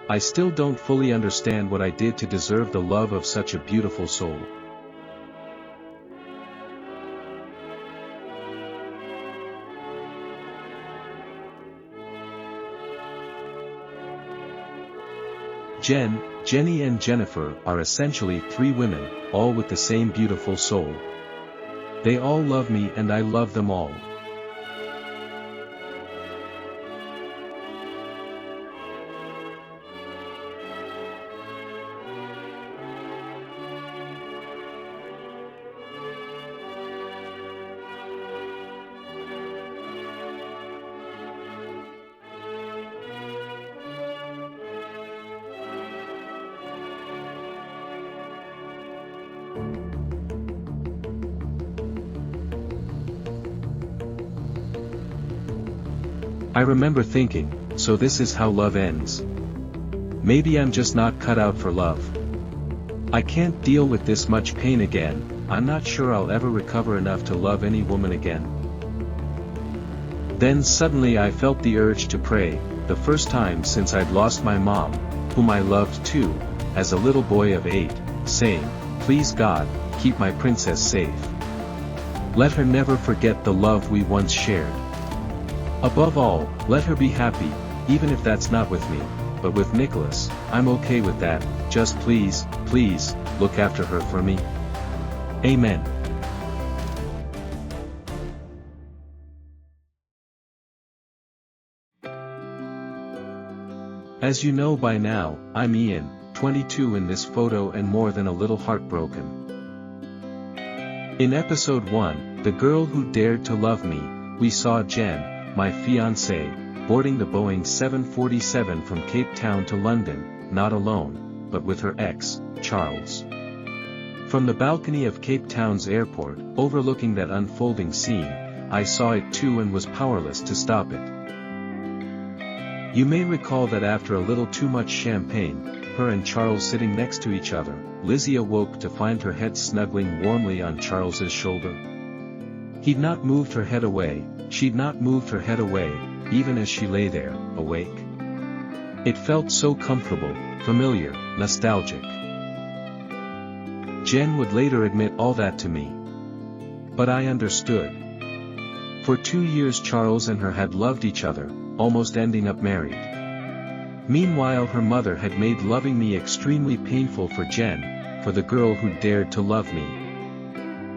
I still don't fully understand what I did to deserve the love of such a beautiful soul. Jen, Jenny and Jennifer are essentially three women, all with the same beautiful soul. They all love me and I love them all. I remember thinking, so this is how love ends. Maybe I'm just not cut out for love. I can't deal with this much pain again. I'm not sure I'll ever recover enough to love any woman again. Then suddenly I felt the urge to pray, the first time since I'd lost my mom, whom I loved too, as a little boy of 8, saying, "Please God, keep my princess safe. Let her never forget the love we once shared. Above all, let her be happy, even if that's not with me, but with Nicholas. I'm okay with that, just please, please, look after her for me. Amen." As you know by now, I'm Ian, 22 in this photo and more than a little heartbroken. In episode 1, The Girl Who Dared to Love Me, we saw Jen, my fiancée, boarding the Boeing 747 from Cape Town to London, not alone, but with her ex, Charles. From the balcony of Cape Town's airport, overlooking that unfolding scene, I saw it too and was powerless to stop it. You may recall that after a little too much champagne, her and Charles sitting next to each other, Lizzie awoke to find her head snuggling warmly on Charles's shoulder. He'd not moved her head away, she'd not moved her head away, even as she lay there, awake. It felt so comfortable, familiar, nostalgic. Jen would later admit all that to me. But I understood. For 2 years Charles and her had loved each other, almost ending up married. Meanwhile her mother had made loving me extremely painful for Jen, for the girl who dared to love me.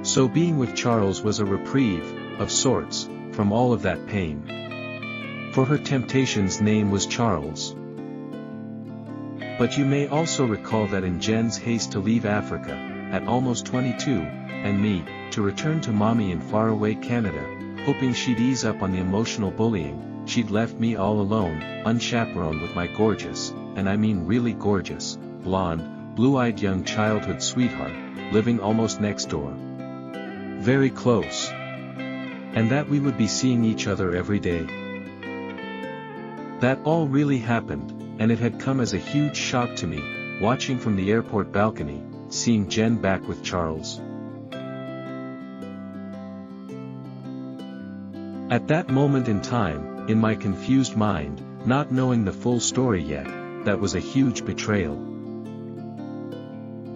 So being with Charles was a reprieve, of sorts, from all of that pain. For her temptation's name was Charles. But you may also recall that in Jen's haste to leave Africa, at almost 22, and me, to return to mommy in faraway Canada, hoping she'd ease up on the emotional bullying, she'd left me all alone, unchaperoned with my gorgeous, and I mean really gorgeous, blonde, blue-eyed young childhood sweetheart, living almost next door. Very close. And that we would be seeing each other every day. That all really happened, and it had come as a huge shock to me, watching from the airport balcony, seeing Jen back with Charles. At that moment in time, in my confused mind, not knowing the full story yet, that was a huge betrayal.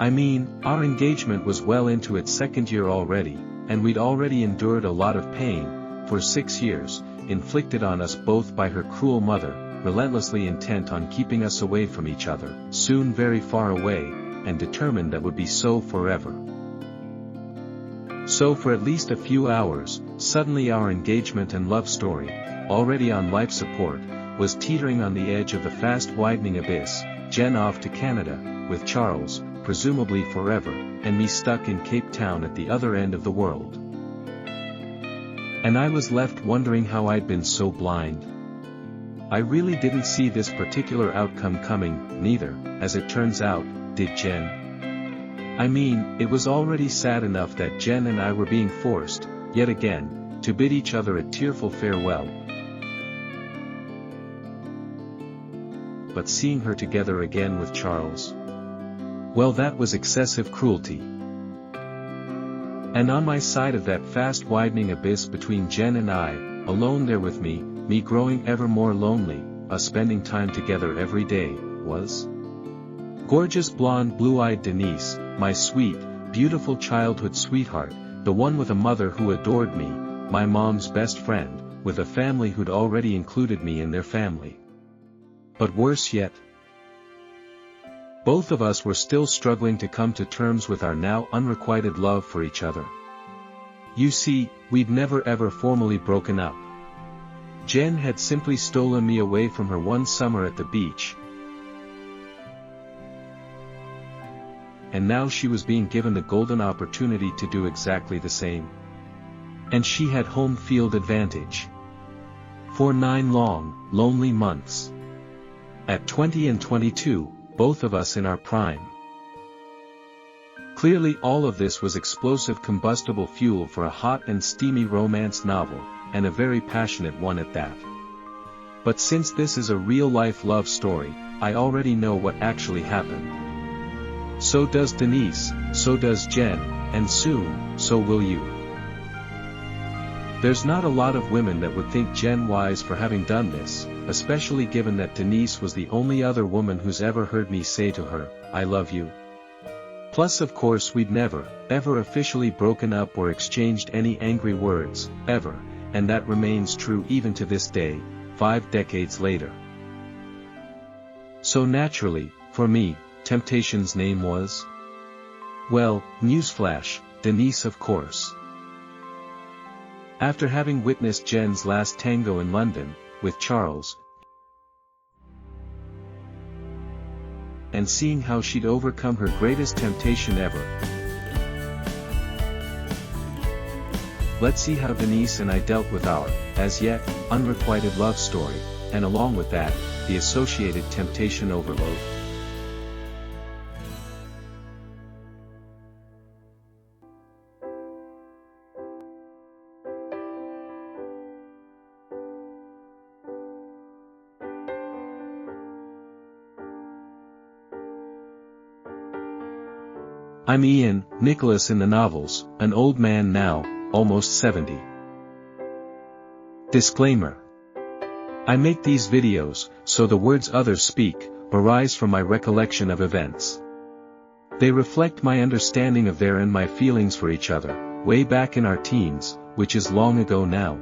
I mean, our engagement was well into its second year already, and we'd already endured a lot of pain, for 6 years, inflicted on us both by her cruel mother, relentlessly intent on keeping us away from each other, soon very far away, and determined that would be so forever. So for at least a few hours, suddenly our engagement and love story, already on life support, was teetering on the edge of the fast-widening abyss, Jen off to Canada, with Charles, presumably forever, and me stuck in Cape Town at the other end of the world. And I was left wondering how I'd been so blind. I really didn't see this particular outcome coming, neither, as it turns out, did Jen. I mean, it was already sad enough that Jen and I were being forced, yet again, to bid each other a tearful farewell. But seeing her together again with Charles, well, that was excessive cruelty. And on my side of that fast-widening abyss between Jen and I, alone there with me growing ever more lonely, us spending time together every day, was? Gorgeous blonde blue-eyed Denise, my sweet, beautiful childhood sweetheart, the one with a mother who adored me, my mom's best friend, with a family who'd already included me in their family. But worse yet, both of us were still struggling to come to terms with our now unrequited love for each other. You see, we'd never ever formally broken up. Jen had simply stolen me away from her one summer at the beach, and now she was being given the golden opportunity to do exactly the same. And she had home field advantage. For 9 long, lonely months. At 20 and 22, both of us in our prime. Clearly all of this was explosive combustible fuel for a hot and steamy romance novel, and a very passionate one at that. But since this is a real-life love story, I already know what actually happened. So does Denise, so does Jen, and soon, so will you. There's not a lot of women that would think Jen wise for having done this, especially given that Denise was the only other woman who's ever heard me say to her, "I love you." Plus of course we'd never, ever officially broken up or exchanged any angry words, ever, and that remains true even to this day, 5 decades later. So naturally, for me, temptation's name was? Well, newsflash, Denise of course. After having witnessed Jen's last tango in London, with Charles, and seeing how she'd overcome her greatest temptation ever, let's see how Denise and I dealt with our, as yet, unrequited love story, and along with that, the associated temptation overload. I'm Ian, Nicholas in the novels, an old man now, almost 70. Disclaimer. I make these videos, so the words others speak, arise from my recollection of events. They reflect my understanding of their and my feelings for each other, way back in our teens, which is long ago now.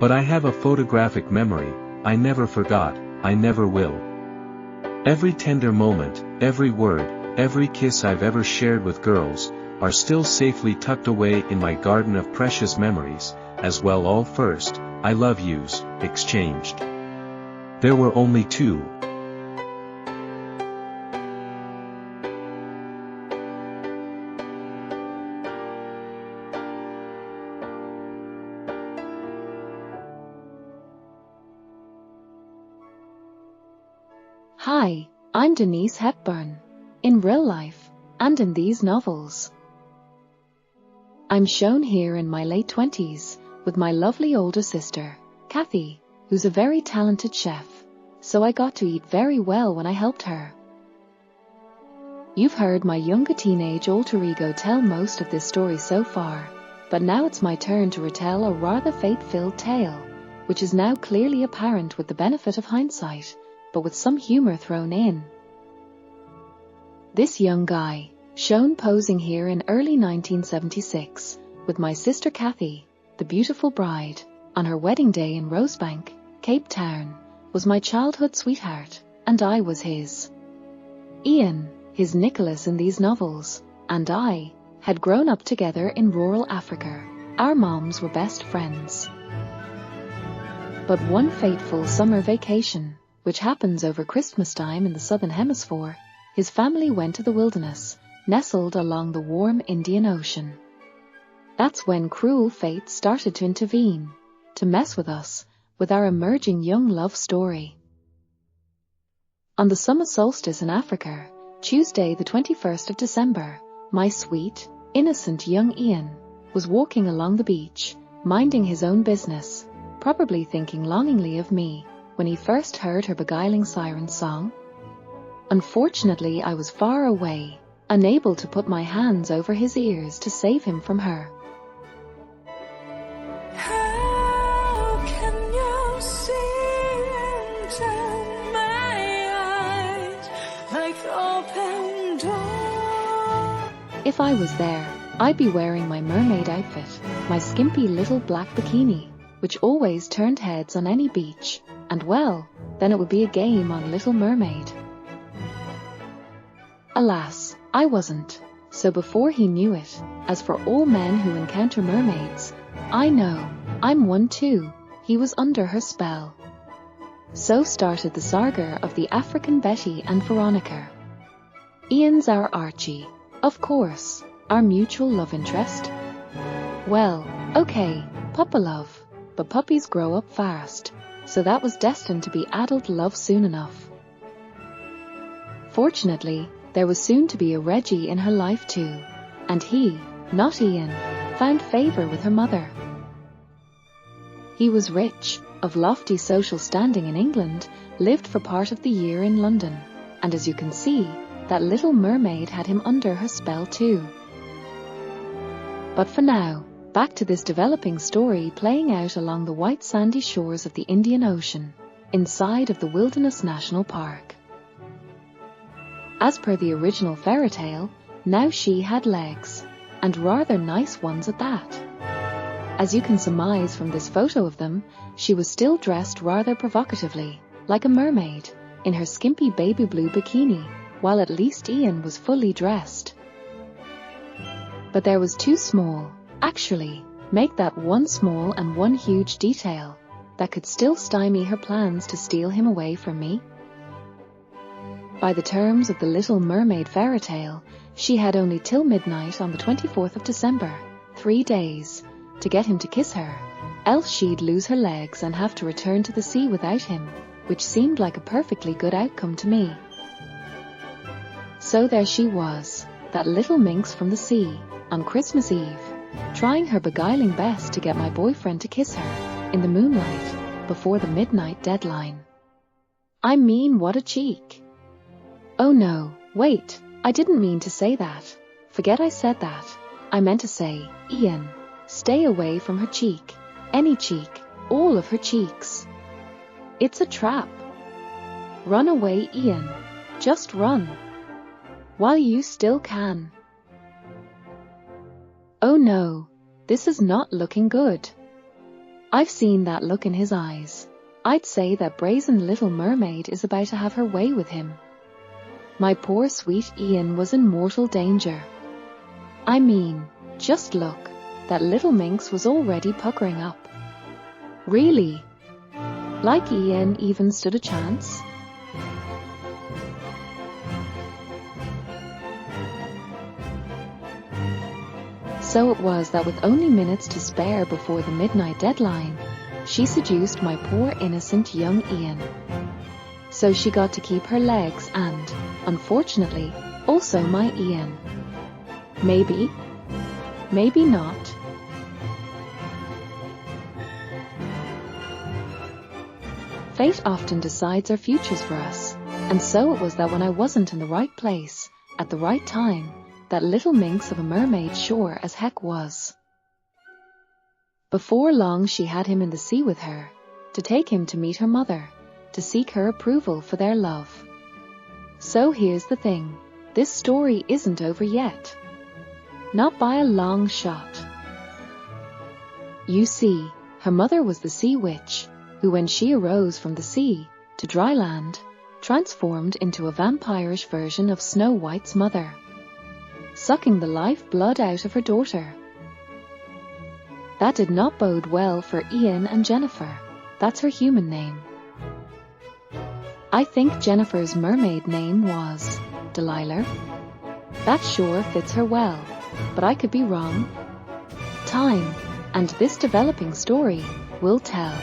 But I have a photographic memory, I never forgot, I never will. Every tender moment, every word, every kiss I've ever shared with girls, are still safely tucked away in my garden of precious memories, as well all first, I love yous, exchanged. There were only 2. Hi, I'm Denise Hepburn. In real life, and in these novels. I'm shown here in my late 20s, with my lovely older sister, Kathy, who's a very talented chef, so I got to eat very well when I helped her. You've heard my younger teenage alter ego tell most of this story so far, but now it's my turn to retell a rather fate-filled tale, which is now clearly apparent with the benefit of hindsight, but with some humor thrown in. This young guy, shown posing here in early 1976, with my sister Kathy, the beautiful bride, on her wedding day in Rosebank, Cape Town, was my childhood sweetheart, and I was his. Ian, his Nicholas in these novels, and I, had grown up together in rural Africa. Our moms were best friends. But one fateful summer vacation, which happens over Christmas time in the Southern Hemisphere, his family went to the wilderness, nestled along the warm Indian Ocean. That's when cruel fate started to intervene, to mess with us, with our emerging young love story. On the summer solstice in Africa, Tuesday the 21st of December, my sweet, innocent young Ian was walking along the beach, minding his own business, probably thinking longingly of me, when he first heard her beguiling siren song. Unfortunately, I was far away, unable to put my hands over his ears to save him from her. How can you see into my If I was there, I'd be wearing my mermaid outfit, my skimpy little black bikini, which always turned heads on any beach, and well, then it would be a game on Little Mermaid. Alas, I wasn't, so before he knew it, as for all men who encounter mermaids, I know, I'm one too, he was under her spell. So started the saga of the African Betty and Veronica. Ian's our Archie, of course, our mutual love interest. Well, okay, puppa love, but puppies grow up fast, so that was destined to be adult love soon enough. Fortunately, there was soon to be a Reggie in her life too, and he, not Ian, found favour with her mother. He was rich, of lofty social standing in England, lived for part of the year in London, and as you can see, that Little Mermaid had him under her spell too. But for now, back to this developing story playing out along the white sandy shores of the Indian Ocean, inside of the Wilderness National Park. As per the original fairy tale, now she had legs, and rather nice ones at that. As you can surmise from this photo of them, she was still dressed rather provocatively, like a mermaid, in her skimpy baby blue bikini, while at least Ian was fully dressed. But there was two small, actually, make that one small and one huge detail, that could still stymie her plans to steal him away from me. By the terms of the Little Mermaid fairy tale, she had only till midnight on the 24th of December, 3 days, to get him to kiss her, else she'd lose her legs and have to return to the sea without him, which seemed like a perfectly good outcome to me. So there she was, that little minx from the sea, on Christmas Eve, trying her beguiling best to get my boyfriend to kiss her, in the moonlight, before the midnight deadline. I mean, what a cheek! Oh no, wait, I didn't mean to say that. Forget I said that. I meant to say, Ian, stay away from her cheek. Any cheek, all of her cheeks. It's a trap. Run away, Ian. Just run. While you still can. Oh no, this is not looking good. I've seen that look in his eyes. I'd say that brazen Little Mermaid is about to have her way with him. My poor sweet Ian was in mortal danger. I mean, just look, that little minx was already puckering up. Really? Like Ian even stood a chance? So it was that with only minutes to spare before the midnight deadline, she seduced my poor innocent young Ian. So she got to keep her legs and, unfortunately, also my Ian. Maybe. Maybe not. Fate often decides our futures for us, and so it was that when I wasn't in the right place, at the right time, that little minx of a mermaid sure as heck was. Before long she had him in the sea with her, to take him to meet her mother, to seek her approval for their love. So here's the thing, this story isn't over yet. Not by a long shot. You see, her mother was the sea witch, who when she arose from the sea, to dry land, transformed into a vampirish version of Snow White's mother, sucking the life blood out of her daughter. That did not bode well for Ian and Jennifer, that's her human name. I think Jennifer's mermaid name was Delilah. That sure fits her well, but I could be wrong. Time, and this developing story, will tell.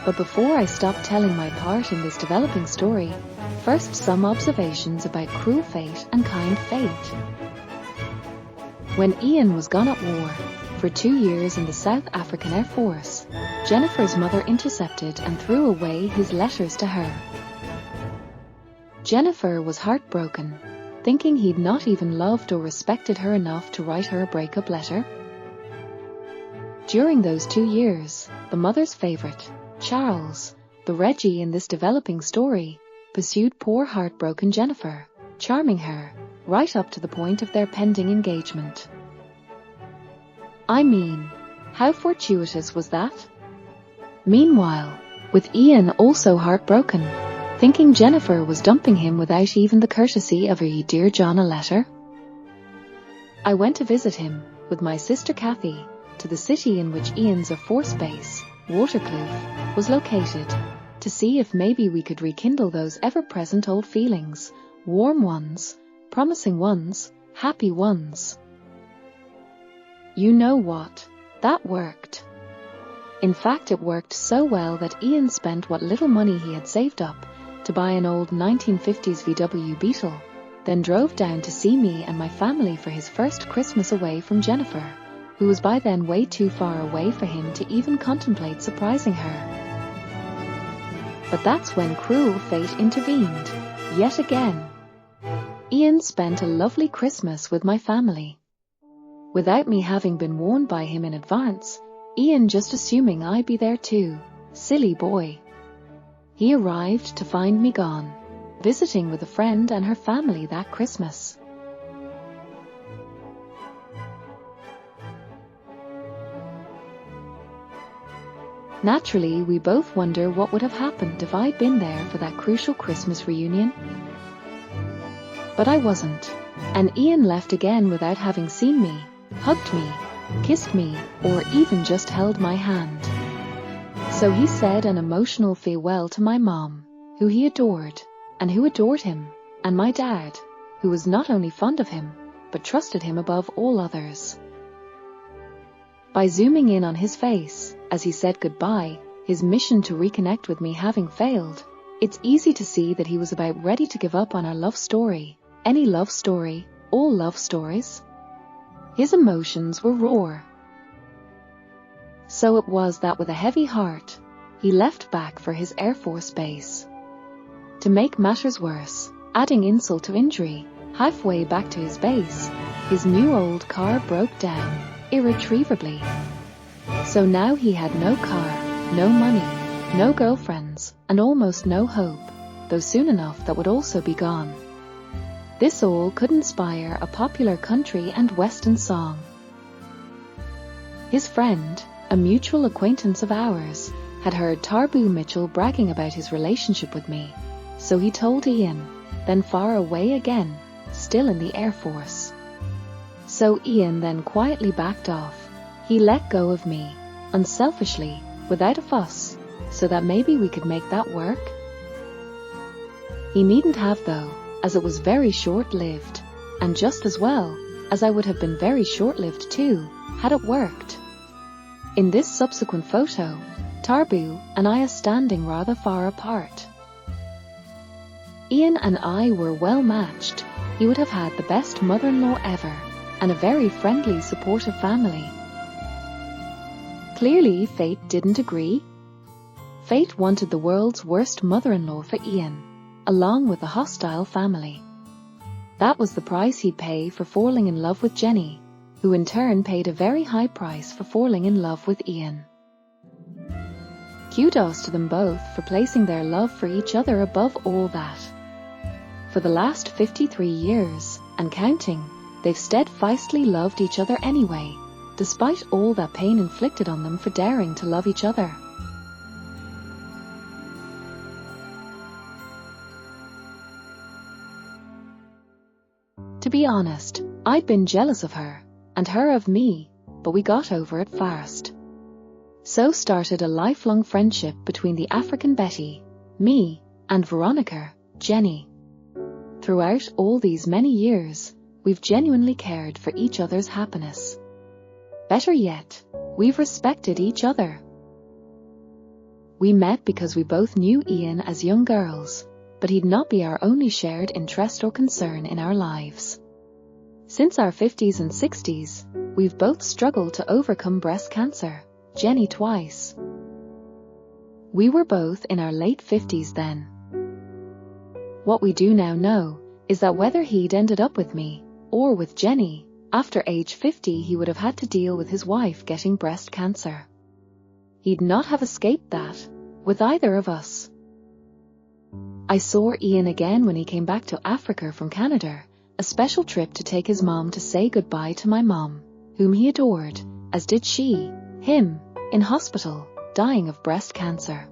But before I stop telling my part in this developing story, first some observations about cruel fate and kind fate. When Ian was gone at war, for 2 years in the South African Air Force, Jennifer's mother intercepted and threw away his letters to her. Jennifer was heartbroken, thinking he'd not even loved or respected her enough to write her a breakup letter. During those 2 years, the mother's favorite, Charles, the Reggie in this developing story, pursued poor heartbroken Jennifer, charming her, right up to the point of their pending engagement. I mean, how fortuitous was that? Meanwhile, with Ian also heartbroken, thinking Jennifer was dumping him without even the courtesy of a Dear John a letter, I went to visit him, with my sister Kathy, to the city in which Ian's Air Force Base, Waterkloof, was located, to see if maybe we could rekindle those ever-present old feelings, warm ones, promising ones, happy ones. You know what? That worked. In fact, it worked so well that Ian spent what little money he had saved up to buy an old 1950s VW Beetle, then drove down to see me and my family for his first Christmas away from Jennifer, who was by then way too far away for him to even contemplate surprising her. But that's when cruel fate intervened, yet again. Ian spent a lovely Christmas with my family. Without me having been warned by him in advance, Ian just assuming I'd be there too, silly boy. He arrived to find me gone, visiting with a friend and her family that Christmas. Naturally, we both wonder what would have happened if I'd been there for that crucial Christmas reunion. But I wasn't, and Ian left again without having seen me, hugged me, kissed me, or even just held my hand. So he said an emotional farewell to my mom, who he adored, and who adored him, and my dad, who was not only fond of him, but trusted him above all others. By zooming in on his face, as he said goodbye, his mission to reconnect with me having failed, it's easy to see that he was about ready to give up on our love story, any love story, all love stories. His emotions were raw. So it was that with a heavy heart, he left back for his Air Force base. To make matters worse, adding insult to injury, halfway back to his base, his new old car broke down, irretrievably. So now he had no car, no money, no girlfriends, and almost no hope, though soon enough that would also be gone. This all could inspire a popular country and western song. His friend, a mutual acquaintance of ours, had heard Tarbu Mitchell bragging about his relationship with me, so he told Ian, then far away again, still in the Air Force. So Ian then quietly backed off. He let go of me, unselfishly, without a fuss, so that maybe we could make that work. He needn't have though, as it was very short-lived, and just as well, as I would have been very short-lived too, had it worked. In this subsequent photo, Tarbu and I are standing rather far apart. Ian and I were well matched. He would have had the best mother-in-law ever, and a very friendly, supportive family. Clearly, fate didn't agree. Fate wanted the world's worst mother-in-law for Ian, along with a hostile family. That was the price he'd pay for falling in love with Jenny, who in turn paid a very high price for falling in love with Ian. Kudos to them both for placing their love for each other above all that. For the last 53 years, and counting, they've steadfastly loved each other anyway, despite all that pain inflicted on them for daring to love each other. To be honest, I'd been jealous of her, and her of me, but we got over it fast. So started a lifelong friendship between the African Betty, me, and Veronica, Jenny. Throughout all these many years, we've genuinely cared for each other's happiness. Better yet, we've respected each other. We met because we both knew Ian as young girls, but he'd not be our only shared interest or concern in our lives. Since our 50s and 60s, we've both struggled to overcome breast cancer, Jenny twice. We were both in our late 50s then. What we do now know is that whether he'd ended up with me, or with Jenny, after age 50 he would have had to deal with his wife getting breast cancer. He'd not have escaped that, with either of us. I saw Ian again when he came back to Africa from Canada, a special trip to take his mom to say goodbye to my mom, whom he adored, as did she, him, in hospital, dying of breast cancer.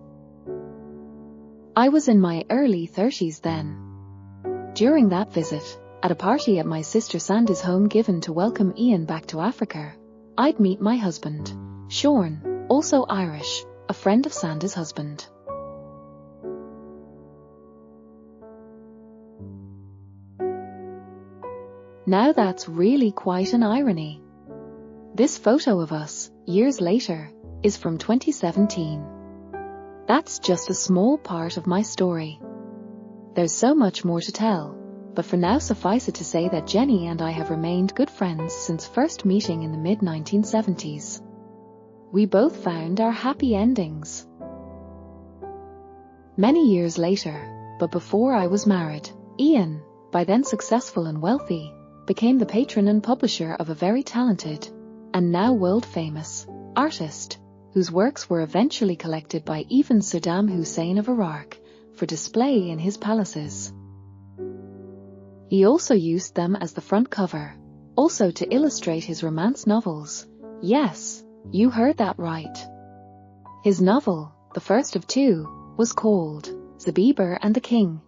I was in my early 30s then. During that visit, at a party at my sister Sandy's home given to welcome Ian back to Africa, I'd meet my husband, Sean, also Irish, a friend of Sandy's husband. Now that's really quite an irony. This photo of us, years later, is from 2017. That's just a small part of my story. There's so much more to tell, but for now suffice it to say that Jenny and I have remained good friends since first meeting in the mid-1970s. We both found our happy endings. Many years later, but before I was married, Ian, by then successful and wealthy, became the patron and publisher of a very talented, and now world-famous, artist, whose works were eventually collected by even Saddam Hussein of Iraq for display in his palaces. He also used them as the front cover, also to illustrate his romance novels. Yes, you heard that right. His novel, the first of two, was called Zabiba and the King.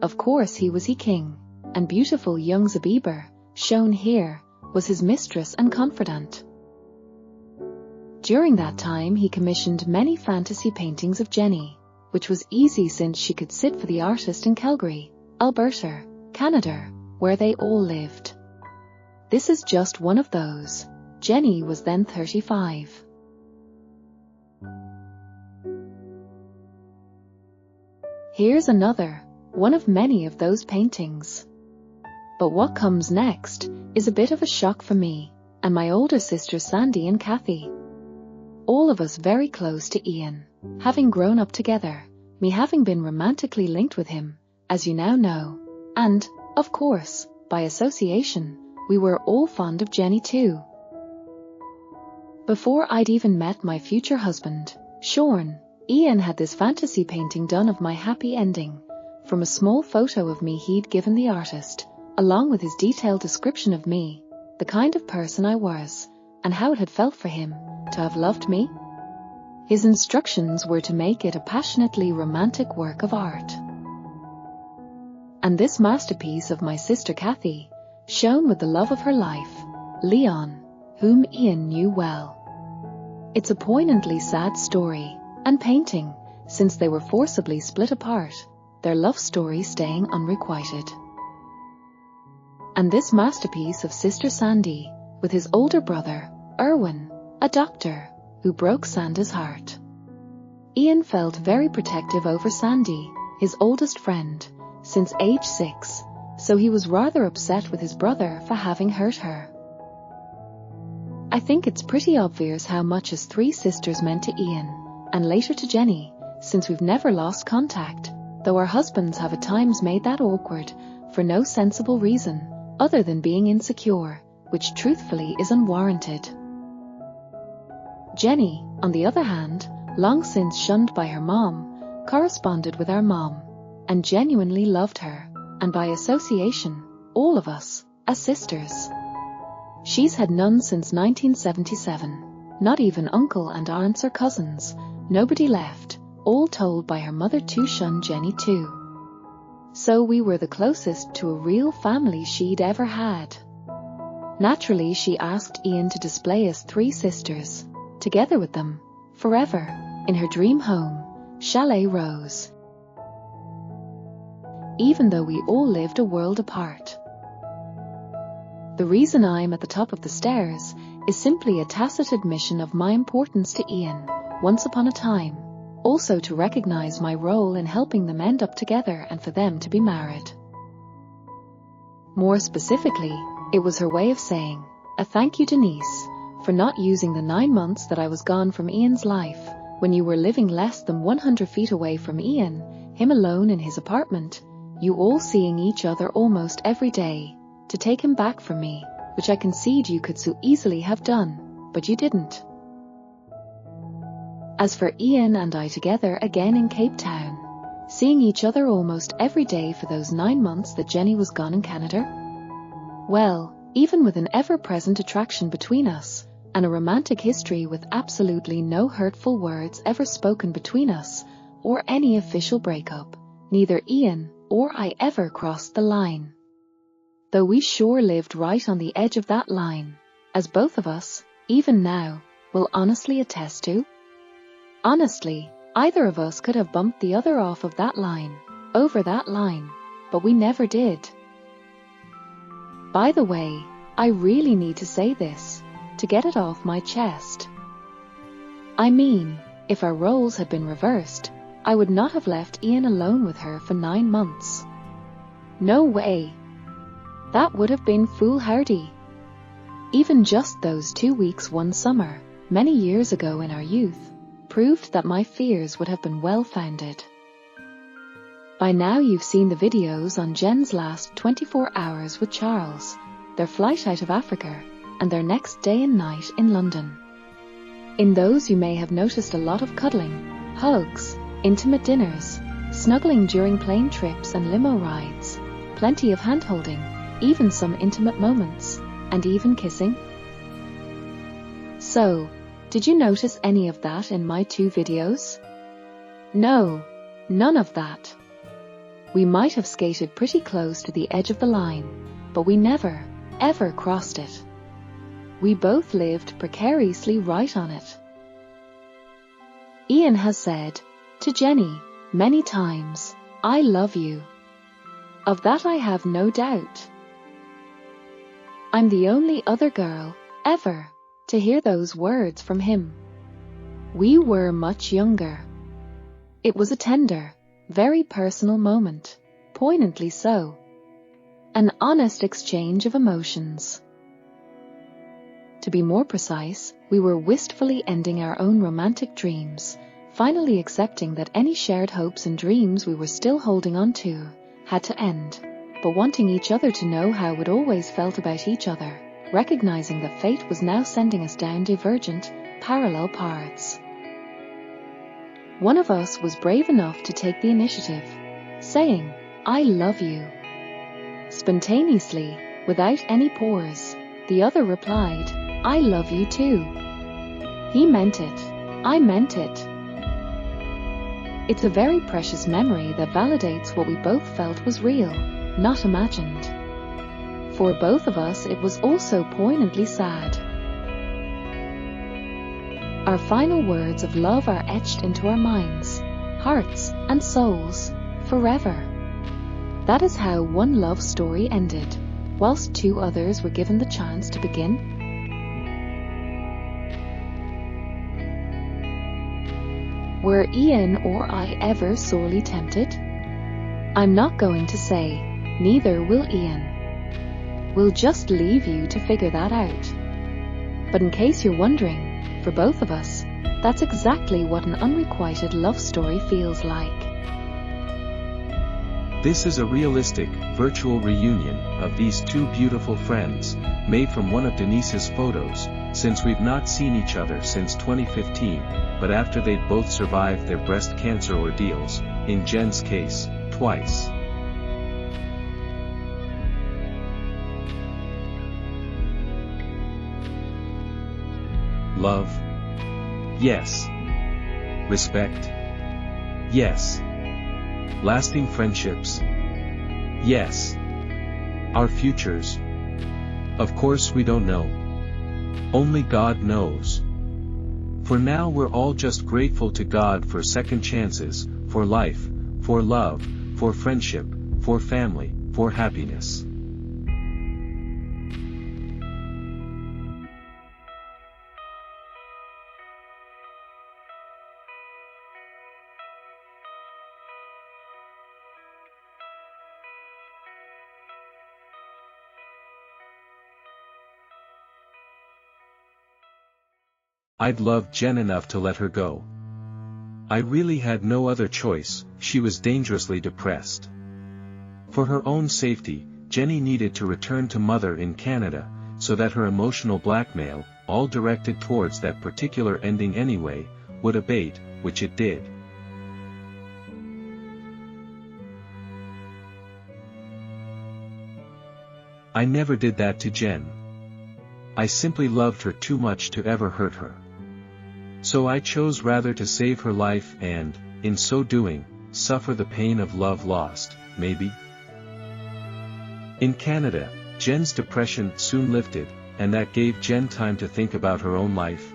Of course he was king, and beautiful young Zabiba, shown here, was his mistress and confidant. During that time he commissioned many fantasy paintings of Jenny, which was easy since she could sit for the artist in Calgary, Alberta, Canada, where they all lived. This is just one of those. Jenny was then 35. Here's another, one of many of those paintings. But what comes next is a bit of a shock for me, and my older sisters Sandy and Kathy. All of us very close to Ian, having grown up together, me having been romantically linked with him, as you now know, and, of course, by association, we were all fond of Jenny too. Before I'd even met my future husband, Sean, Ian had this fantasy painting done of my happy ending, from a small photo of me he'd given the artist, along with his detailed description of me, the kind of person I was, and how it had felt for him to have loved me. His instructions were to make it a passionately romantic work of art. And this masterpiece of my sister Kathy, shone with the love of her life, Leon, whom Ian knew well. It's a poignantly sad story, and painting, since they were forcibly split apart, their love story staying unrequited. And this masterpiece of Sister Sandy, with his older brother, Erwin, a doctor, who broke Sandy's heart. Ian felt very protective over Sandy, his oldest friend, since age 6, so he was rather upset with his brother for having hurt her. I think it's pretty obvious how much his three sisters meant to Ian, and later to Jenny, since we've never lost contact, though our husbands have at times made that awkward, for no sensible reason, other than being insecure, which truthfully is unwarranted. Jenny, on the other hand, long since shunned by her mom, corresponded with our mom, and genuinely loved her, and by association, all of us, as sisters. She's had none since 1977, not even uncle and aunts or cousins, nobody left, all told by her mother to shun Jenny too. So we were the closest to a real family she'd ever had. Naturally she asked Ian to display us three sisters, together with them, forever, in her dream home, Chalet Rose. Even though we all lived a world apart. The reason I'm at the top of the stairs is simply a tacit admission of my importance to Ian, once upon a time, also to recognize my role in helping them end up together and for them to be married. More specifically, it was her way of saying, a thank you Denise, for not using the 9 months that I was gone from Ian's life, when you were living less than 100 feet away from Ian, him alone in his apartment, you all seeing each other almost every day, to take him back from me, which I concede you could so easily have done, but you didn't. As for Ian and I together again in Cape Town, seeing each other almost every day for those 9 months that Jenny was gone in Canada, Well, even with an ever-present attraction between us, and a romantic history with absolutely no hurtful words ever spoken between us, or any official breakup, neither Ian or I ever crossed the line. Though we sure lived right on the edge of that line, as both of us, even now, will honestly attest to. Honestly, either of us could have bumped the other off of that line, over that line, but we never did. By the way, I really need to say this, to get it off my chest. I mean, if our roles had been reversed, I would not have left Ian alone with her for 9 months. No way. That would have been foolhardy. Even just those 2 weeks one summer, many years ago in our youth, proved that my fears would have been well-founded. By now you've seen the videos on Jen's last 24 hours with Charles, their flight out of Africa, and their next day and night in London. In those you may have noticed a lot of cuddling, hugs, intimate dinners, snuggling during plane trips and limo rides, plenty of hand-holding, even some intimate moments, and even kissing. So, did you notice any of that in my 2 videos? No, none of that. We might have skated pretty close to the edge of the line, but we never, ever crossed it. We both lived precariously right on it. Ian has said, to Jenny, many times, I love you. Of that I have no doubt. I'm the only other girl, ever, to hear those words from him. We were much younger. It was a tender, very personal moment, poignantly so. An honest exchange of emotions. To be more precise, we were wistfully ending our own romantic dreams, finally accepting that any shared hopes and dreams we were still holding on to had to end, but wanting each other to know how we'd always felt about each other, recognizing that fate was now sending us down divergent, parallel paths. One of us was brave enough to take the initiative, saying, I love you. Spontaneously, without any pause, the other replied, I love you too. He meant it. I meant it. It's a very precious memory that validates what we both felt was real, not imagined. For both of us it was also poignantly sad. Our final words of love are etched into our minds, hearts, and souls, forever. That is how one love story ended, whilst 2 others were given the chance to begin. Were Ian or I ever sorely tempted? I'm not going to say, neither will Ian. We'll just leave you to figure that out. But in case you're wondering, for both of us, that's exactly what an unrequited love story feels like. This is a realistic, virtual reunion of these 2 beautiful friends, made from one of Denise's photos, since we've not seen each other since 2015, but after they'd both survived their breast cancer ordeals, in Jen's case, twice. Love? Yes. Respect? Yes. Lasting friendships? Yes. Our futures? Of course we don't know. Only God knows. For now we're all just grateful to God for second chances, for life, for love, for friendship, for family, for happiness. I'd loved Jen enough to let her go. I really had no other choice, she was dangerously depressed. For her own safety, Jenny needed to return to Mother in Canada, so that her emotional blackmail, all directed towards that particular ending anyway, would abate, which it did. I never did that to Jen. I simply loved her too much to ever hurt her. So I chose rather to save her life and, in so doing, suffer the pain of love lost, maybe. In Canada, Jen's depression soon lifted, and that gave Jen time to think about her own life.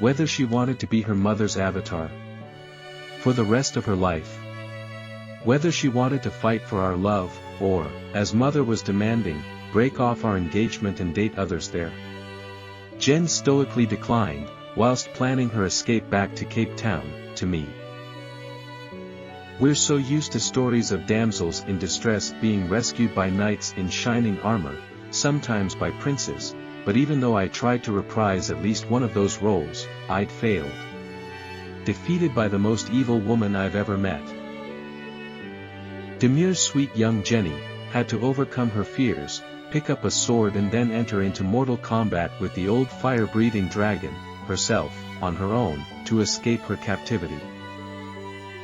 Whether she wanted to be her mother's avatar for the rest of her life. Whether she wanted to fight for our love, or, as mother was demanding, break off our engagement and date others there. Jen stoically declined, whilst planning her escape back to Cape Town, to me. We're so used to stories of damsels in distress being rescued by knights in shining armor, sometimes by princes, but even though I tried to reprise at least one of those roles, I'd failed. Defeated by the most evil woman I've ever met. Demure sweet young Jenny had to overcome her fears, pick up a sword and then enter into mortal combat with the old fire-breathing dragon, herself, on her own, to escape her captivity.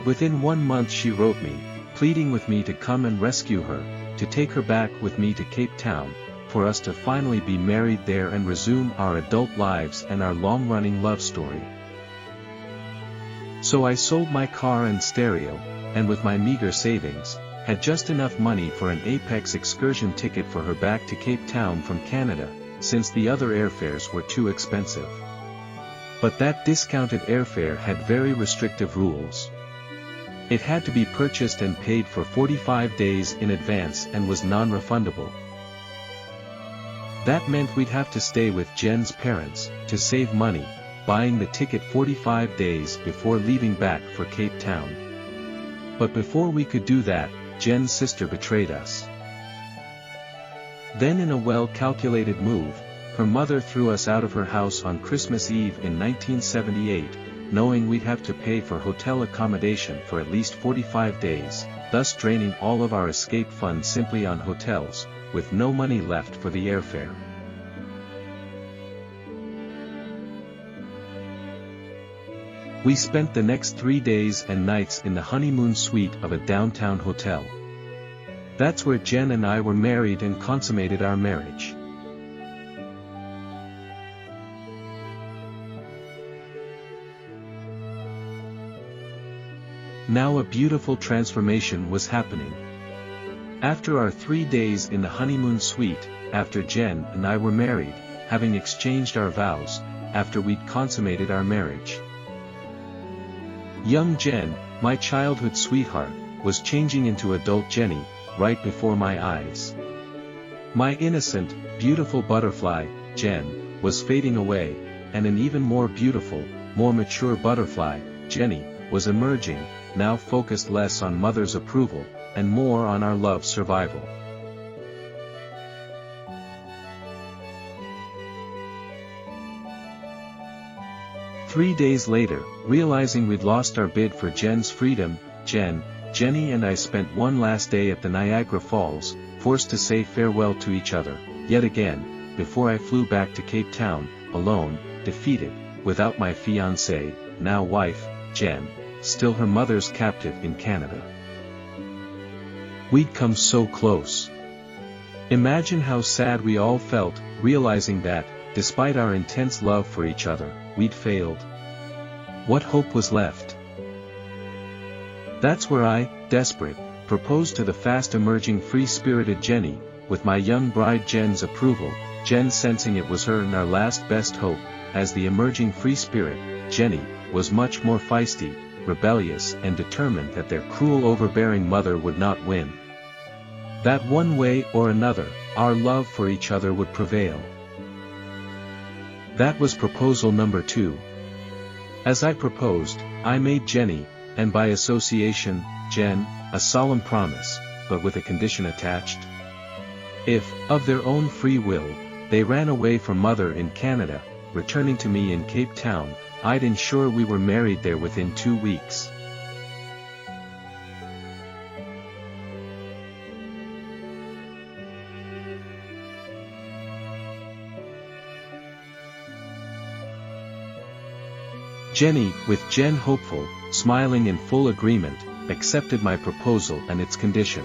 Within 1 month she wrote me, pleading with me to come and rescue her, to take her back with me to Cape Town, for us to finally be married there and resume our adult lives and our long-running love story. So I sold my car and stereo, and with my meager savings, had just enough money for an Apex excursion ticket for her back to Cape Town from Canada, since the other airfares were too expensive. But that discounted airfare had very restrictive rules. It had to be purchased and paid for 45 days in advance and was non-refundable. That meant we'd have to stay with Jen's parents, to save money, buying the ticket 45 days before leaving back for Cape Town. But before we could do that, Jen's sister betrayed us. Then in a well-calculated move, her mother threw us out of her house on Christmas Eve in 1978, knowing we'd have to pay for hotel accommodation for at least 45 days, thus draining all of our escape funds simply on hotels, with no money left for the airfare. We spent the next 3 days and nights in the honeymoon suite of a downtown hotel. That's where Jen and I were married and consummated our marriage. Now a beautiful transformation was happening. After our 3 days in the honeymoon suite, after Jen and I were married, having exchanged our vows, after we'd consummated our marriage. Young Jen, my childhood sweetheart, was changing into adult Jenny, right before my eyes. My innocent, beautiful butterfly, Jen, was fading away, and an even more beautiful, more mature butterfly, Jenny, was emerging, now focused less on mother's approval, and more on our love's survival. Three days later, realizing we'd lost our bid for Jen's freedom, Jenny and I spent one last day at the Niagara Falls, forced to say farewell to each other, yet again, before I flew back to Cape Town, alone, defeated, without my fiancée, now wife, Jen, still her mother's captive in Canada. We'd come so close. Imagine how sad we all felt, realizing that, despite our intense love for each other, we'd failed. What hope was left? That's where I, desperate, proposed to the fast-emerging free-spirited Jenny, with my young bride Jen's approval, Jen sensing it was her and our last best hope, as the emerging free spirit, Jenny, was much more feisty, rebellious and determined that their cruel overbearing mother would not win. That one way or another, our love for each other would prevail. That was proposal number 2. As I proposed, I made Jenny, and by association, Jen, a solemn promise, but with a condition attached. If, of their own free will, they ran away from mother in Canada, returning to me in Cape Town, I'd ensure we were married there within 2 weeks. Jenny, with Jen hopeful, smiling in full agreement, accepted my proposal and its condition.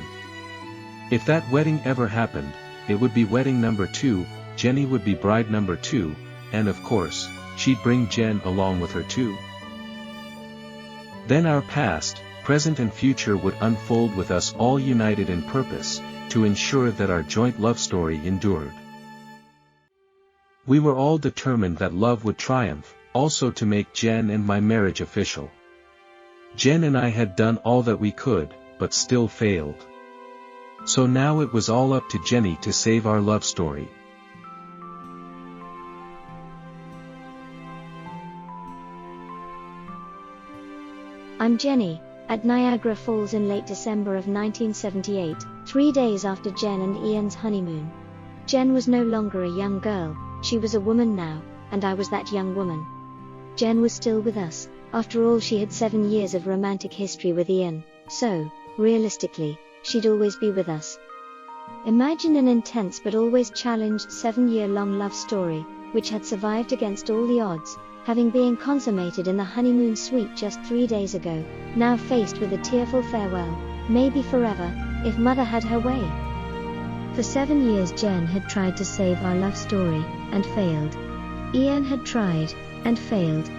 If that wedding ever happened, it would be wedding number 2, Jenny would be bride number 2, and of course, she'd bring Jen along with her too. Then our past, present and future would unfold with us all united in purpose, to ensure that our joint love story endured. We were all determined that love would triumph, also to make Jen and my marriage official. Jen and I had done all that we could, but still failed. So now it was all up to Jenny to save our love story. I'm Jenny, at Niagara Falls in late December of 1978, 3 days after Jen and Ian's honeymoon. Jen was no longer a young girl, she was a woman now, and I was that young woman. Jen was still with us, after all she had 7 years of romantic history with Ian, so, realistically, she'd always be with us. Imagine an intense but always challenged 7-year-long love story, which had survived against all the odds, having been consummated in the honeymoon suite just 3 days ago, now faced with a tearful farewell, maybe forever, if mother had her way. For 7 years Jen had tried to save our love story, and failed. Ian had tried, and failed.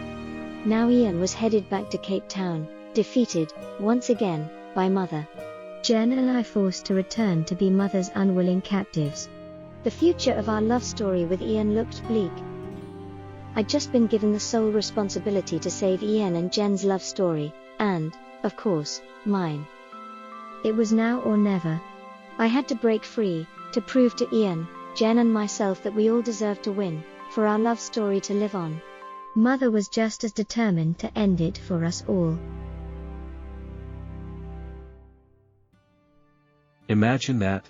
Now Ian was headed back to Cape Town, defeated, once again, by mother. Jen and I forced to return to be mother's unwilling captives. The future of our love story with Ian looked bleak. I'd just been given the sole responsibility to save Ian and Jen's love story, and, of course, mine. It was now or never. I had to break free, to prove to Ian, Jen and myself that we all deserved to win, for our love story to live on. Mother was just as determined to end it for us all. Imagine that.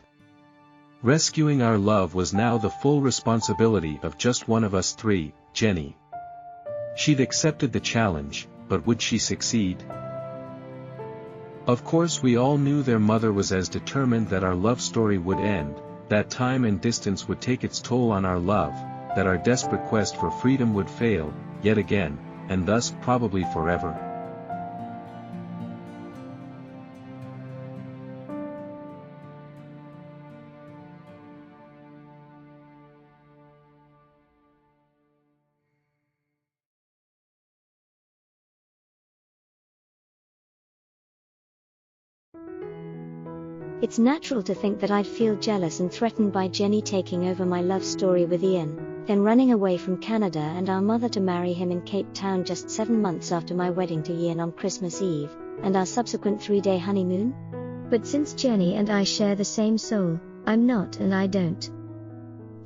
Rescuing our love was now the full responsibility of just one of us three, Jenny. She'd accepted the challenge, but would she succeed? Of course we all knew their mother was as determined that our love story would end, that time and distance would take its toll on our love, that our desperate quest for freedom would fail, yet again, and thus probably forever. It's natural to think that I'd feel jealous and threatened by Jenny taking over my love story with Ian, then running away from Canada and our mother to marry him in Cape Town just 7 months after my wedding to Ian on Christmas Eve, and our subsequent 3-day honeymoon. But since Jenny and I share the same soul, I'm not and I don't.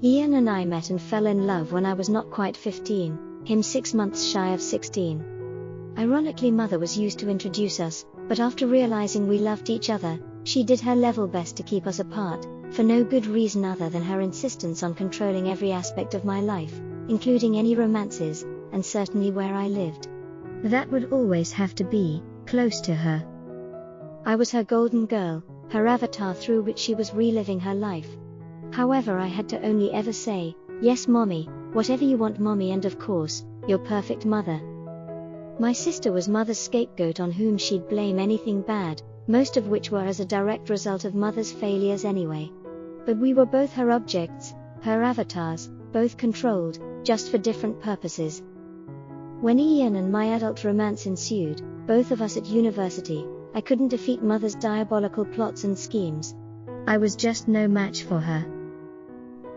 Ian and I met and fell in love when I was not quite 15, him 6 months shy of 16. Ironically, mother was used to introduce us, but after realizing we loved each other, she did her level best to keep us apart, for no good reason other than her insistence on controlling every aspect of my life, including any romances, and certainly where I lived. That would always have to be close to her. I was her golden girl, her avatar through which she was reliving her life. However, I had to only ever say, "Yes, mommy, whatever you want, mommy, and of course, your perfect mother." My sister was mother's scapegoat on whom she'd blame anything bad, most of which were as a direct result of mother's failures anyway. But we were both her objects, her avatars, both controlled, just for different purposes. When Ian and my adult romance ensued, both of us at university, I couldn't defeat mother's diabolical plots and schemes. I was just no match for her.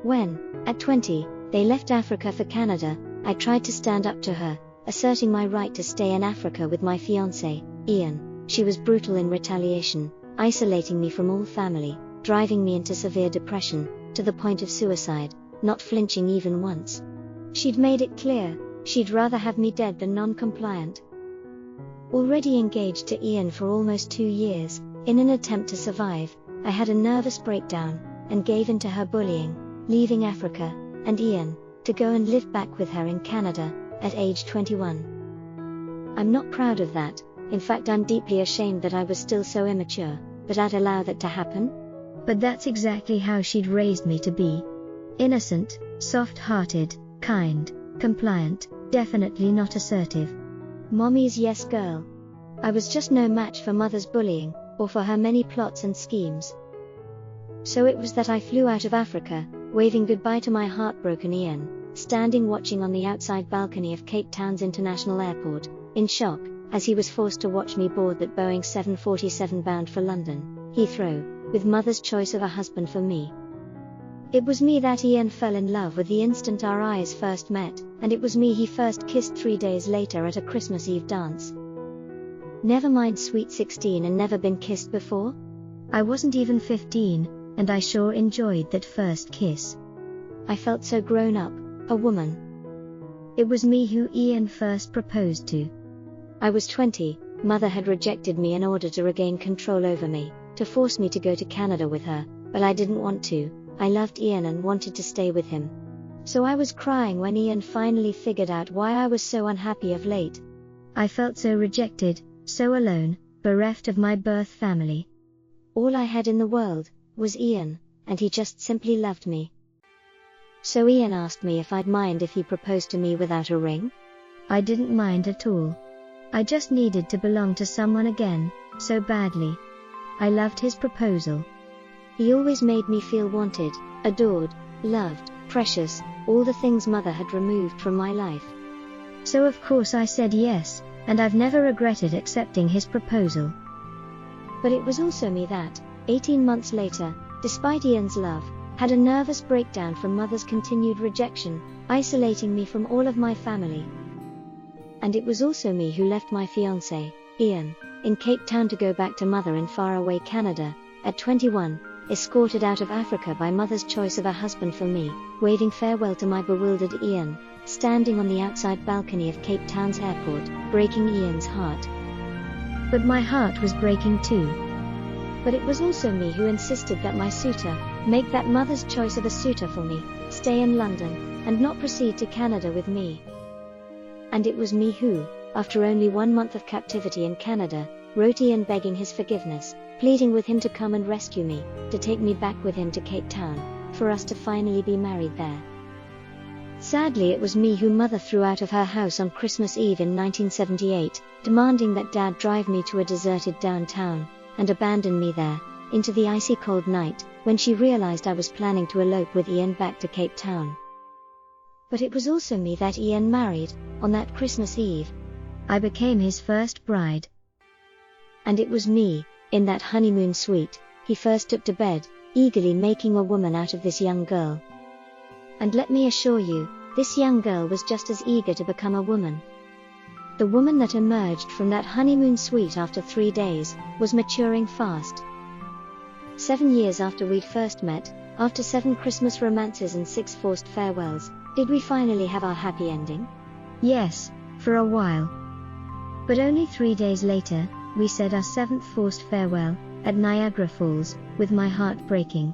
When, at 20, they left Africa for Canada, I tried to stand up to her, asserting my right to stay in Africa with my fiancé, Ian. She was brutal in retaliation, isolating me from all family, driving me into severe depression, to the point of suicide, not flinching even once. She'd made it clear, she'd rather have me dead than non-compliant. Already engaged to Ian for almost 2 years, in an attempt to survive, I had a nervous breakdown, and gave in to her bullying, leaving Africa, and Ian, to go and live back with her in Canada, at age 21. I'm not proud of that. In fact, I'm deeply ashamed that I was still so immature, but I'd allow that to happen. But that's exactly how she'd raised me to be. Innocent, soft-hearted, kind, compliant, definitely not assertive. Mommy's yes girl. I was just no match for mother's bullying, or for her many plots and schemes. So it was that I flew out of Africa, waving goodbye to my heartbroken Ian, standing watching on the outside balcony of Cape Town's International Airport, in shock, as he was forced to watch me board that Boeing 747 bound for London, Heathrow, with mother's choice of a husband for me. It was me that Ian fell in love with the instant our eyes first met, and it was me he first kissed 3 days later at a Christmas Eve dance. Never mind sweet 16 and never been kissed before? I wasn't even 15, and I sure enjoyed that first kiss. I felt so grown up, a woman. It was me who Ian first proposed to. I was 20, mother had rejected me in order to regain control over me, to force me to go to Canada with her, but I didn't want to. I loved Ian and wanted to stay with him. So I was crying when Ian finally figured out why I was so unhappy of late. I felt so rejected, so alone, bereft of my birth family. All I had in the world was Ian, and he just simply loved me. So Ian asked me if I'd mind if he proposed to me without a ring. I didn't mind at all. I just needed to belong to someone again, so badly. I loved his proposal. He always made me feel wanted, adored, loved, precious, all the things mother had removed from my life. So of course I said yes, and I've never regretted accepting his proposal. But it was also me that, 18 months later, despite Ian's love, had a nervous breakdown from mother's continued rejection, isolating me from all of my family. And it was also me who left my fiancé, Ian, in Cape Town to go back to mother in faraway Canada, at 21, escorted out of Africa by mother's choice of a husband for me, waving farewell to my bewildered Ian, standing on the outside balcony of Cape Town's airport, breaking Ian's heart. But my heart was breaking too. But it was also me who insisted that my suitor make that mother's choice of a suitor for me, stay in London, and not proceed to Canada with me. And it was me who, after only 1 month of captivity in Canada, wrote Ian begging his forgiveness, pleading with him to come and rescue me, to take me back with him to Cape Town, for us to finally be married there. Sadly, it was me who mother threw out of her house on Christmas Eve in 1978, demanding that dad drive me to a deserted downtown, and abandon me there, into the icy cold night, when she realized I was planning to elope with Ian back to Cape Town. But it was also me that Ian married, on that Christmas Eve. I became his first bride. And it was me, in that honeymoon suite, he first took to bed, eagerly making a woman out of this young girl. And let me assure you, this young girl was just as eager to become a woman. The woman that emerged from that honeymoon suite after 3 days, was maturing fast. 7 years after we'd first met, after 7 Christmas romances and 6 forced farewells, did we finally have our happy ending? Yes, for a while. But only 3 days later, we said our 7th forced farewell, at Niagara Falls, with my heart breaking.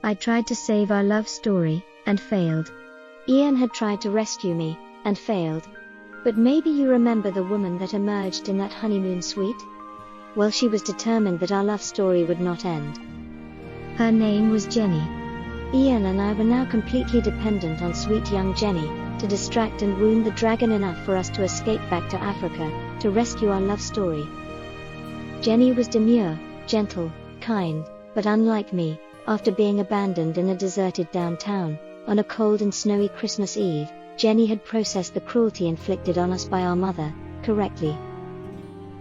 I tried to save our love story, and failed. Ian had tried to rescue me, and failed. But maybe you remember the woman that emerged in that honeymoon suite? Well, she was determined that our love story would not end. Her name was Jenny. Ian and I were now completely dependent on sweet young Jenny, to distract and wound the dragon enough for us to escape back to Africa, to rescue our love story. Jenny was demure, gentle, kind, but unlike me, after being abandoned in a deserted downtown, on a cold and snowy Christmas Eve, Jenny had processed the cruelty inflicted on us by our mother, correctly.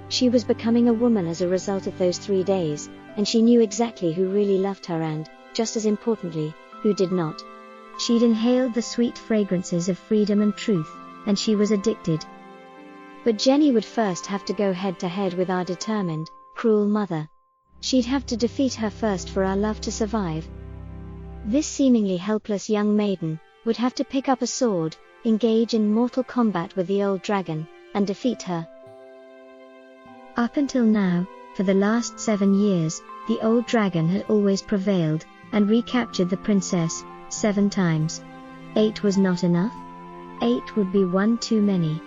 She was becoming a woman as a result of those 3 days, and she knew exactly who really loved her and, just as importantly, who did not. She'd inhaled the sweet fragrances of freedom and truth, and she was addicted. But Jenny would first have to go head-to-head with our determined, cruel mother. She'd have to defeat her first for our love to survive. This seemingly helpless young maiden would have to pick up a sword, engage in mortal combat with the old dragon, and defeat her. Up until now, for the last 7 years, the old dragon had always prevailed, and recaptured the princess, 7 times. 8 was not enough? 8 would be 1 too many.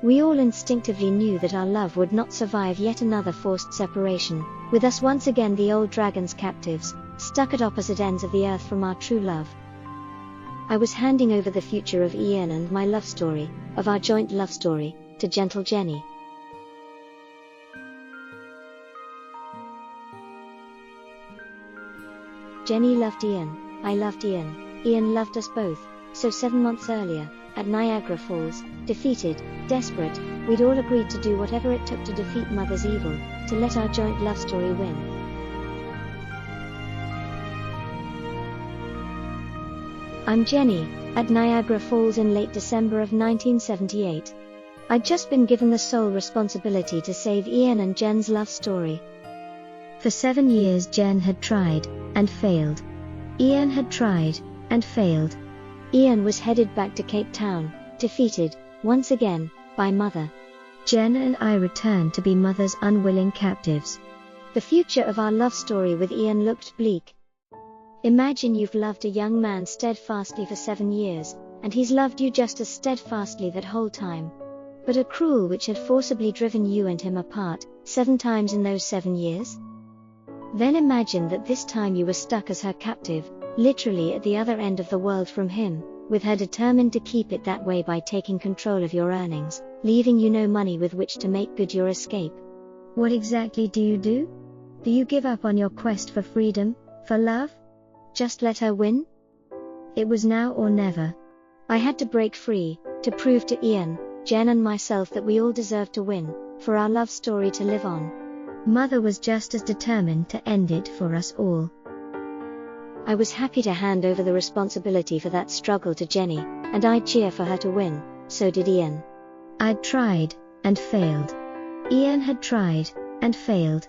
We all instinctively knew that our love would not survive yet another forced separation, with us once again the old dragon's captives, stuck at opposite ends of the earth from our true love. I was handing over the future of Ian and my love story, of our joint love story, to gentle Jenny. Jenny loved Ian, I loved Ian, Ian loved us both. So 7 months earlier, at Niagara Falls, defeated, desperate, we'd all agreed to do whatever it took to defeat Mother's evil, to let our joint love story win. I'm Jenny, at Niagara Falls in late December of 1978. I'd just been given the sole responsibility to save Ian and Jen's love story. For 7 years Jen had tried, and failed. Ian had tried, and failed. Ian was headed back to Cape Town, defeated, once again, by Mother. Jen and I returned to be Mother's unwilling captives. The future of our love story with Ian looked bleak. Imagine you've loved a young man steadfastly for 7 years, and he's loved you just as steadfastly that whole time. But a cruel witch had forcibly driven you and him apart, 7 times in those 7 years? Then imagine that this time you were stuck as her captive, literally at the other end of the world from him, with her determined to keep it that way by taking control of your earnings, leaving you no money with which to make good your escape. What exactly do you do? Do you give up on your quest for freedom, for love? Just let her win? It was now or never. I had to break free, to prove to Ian, Jen and myself that we all deserved to win, for our love story to live on. Mother was just as determined to end it for us all. I was happy to hand over the responsibility for that struggle to Jenny, and I'd cheer for her to win, so did Ian. I'd tried, and failed. Ian had tried, and failed.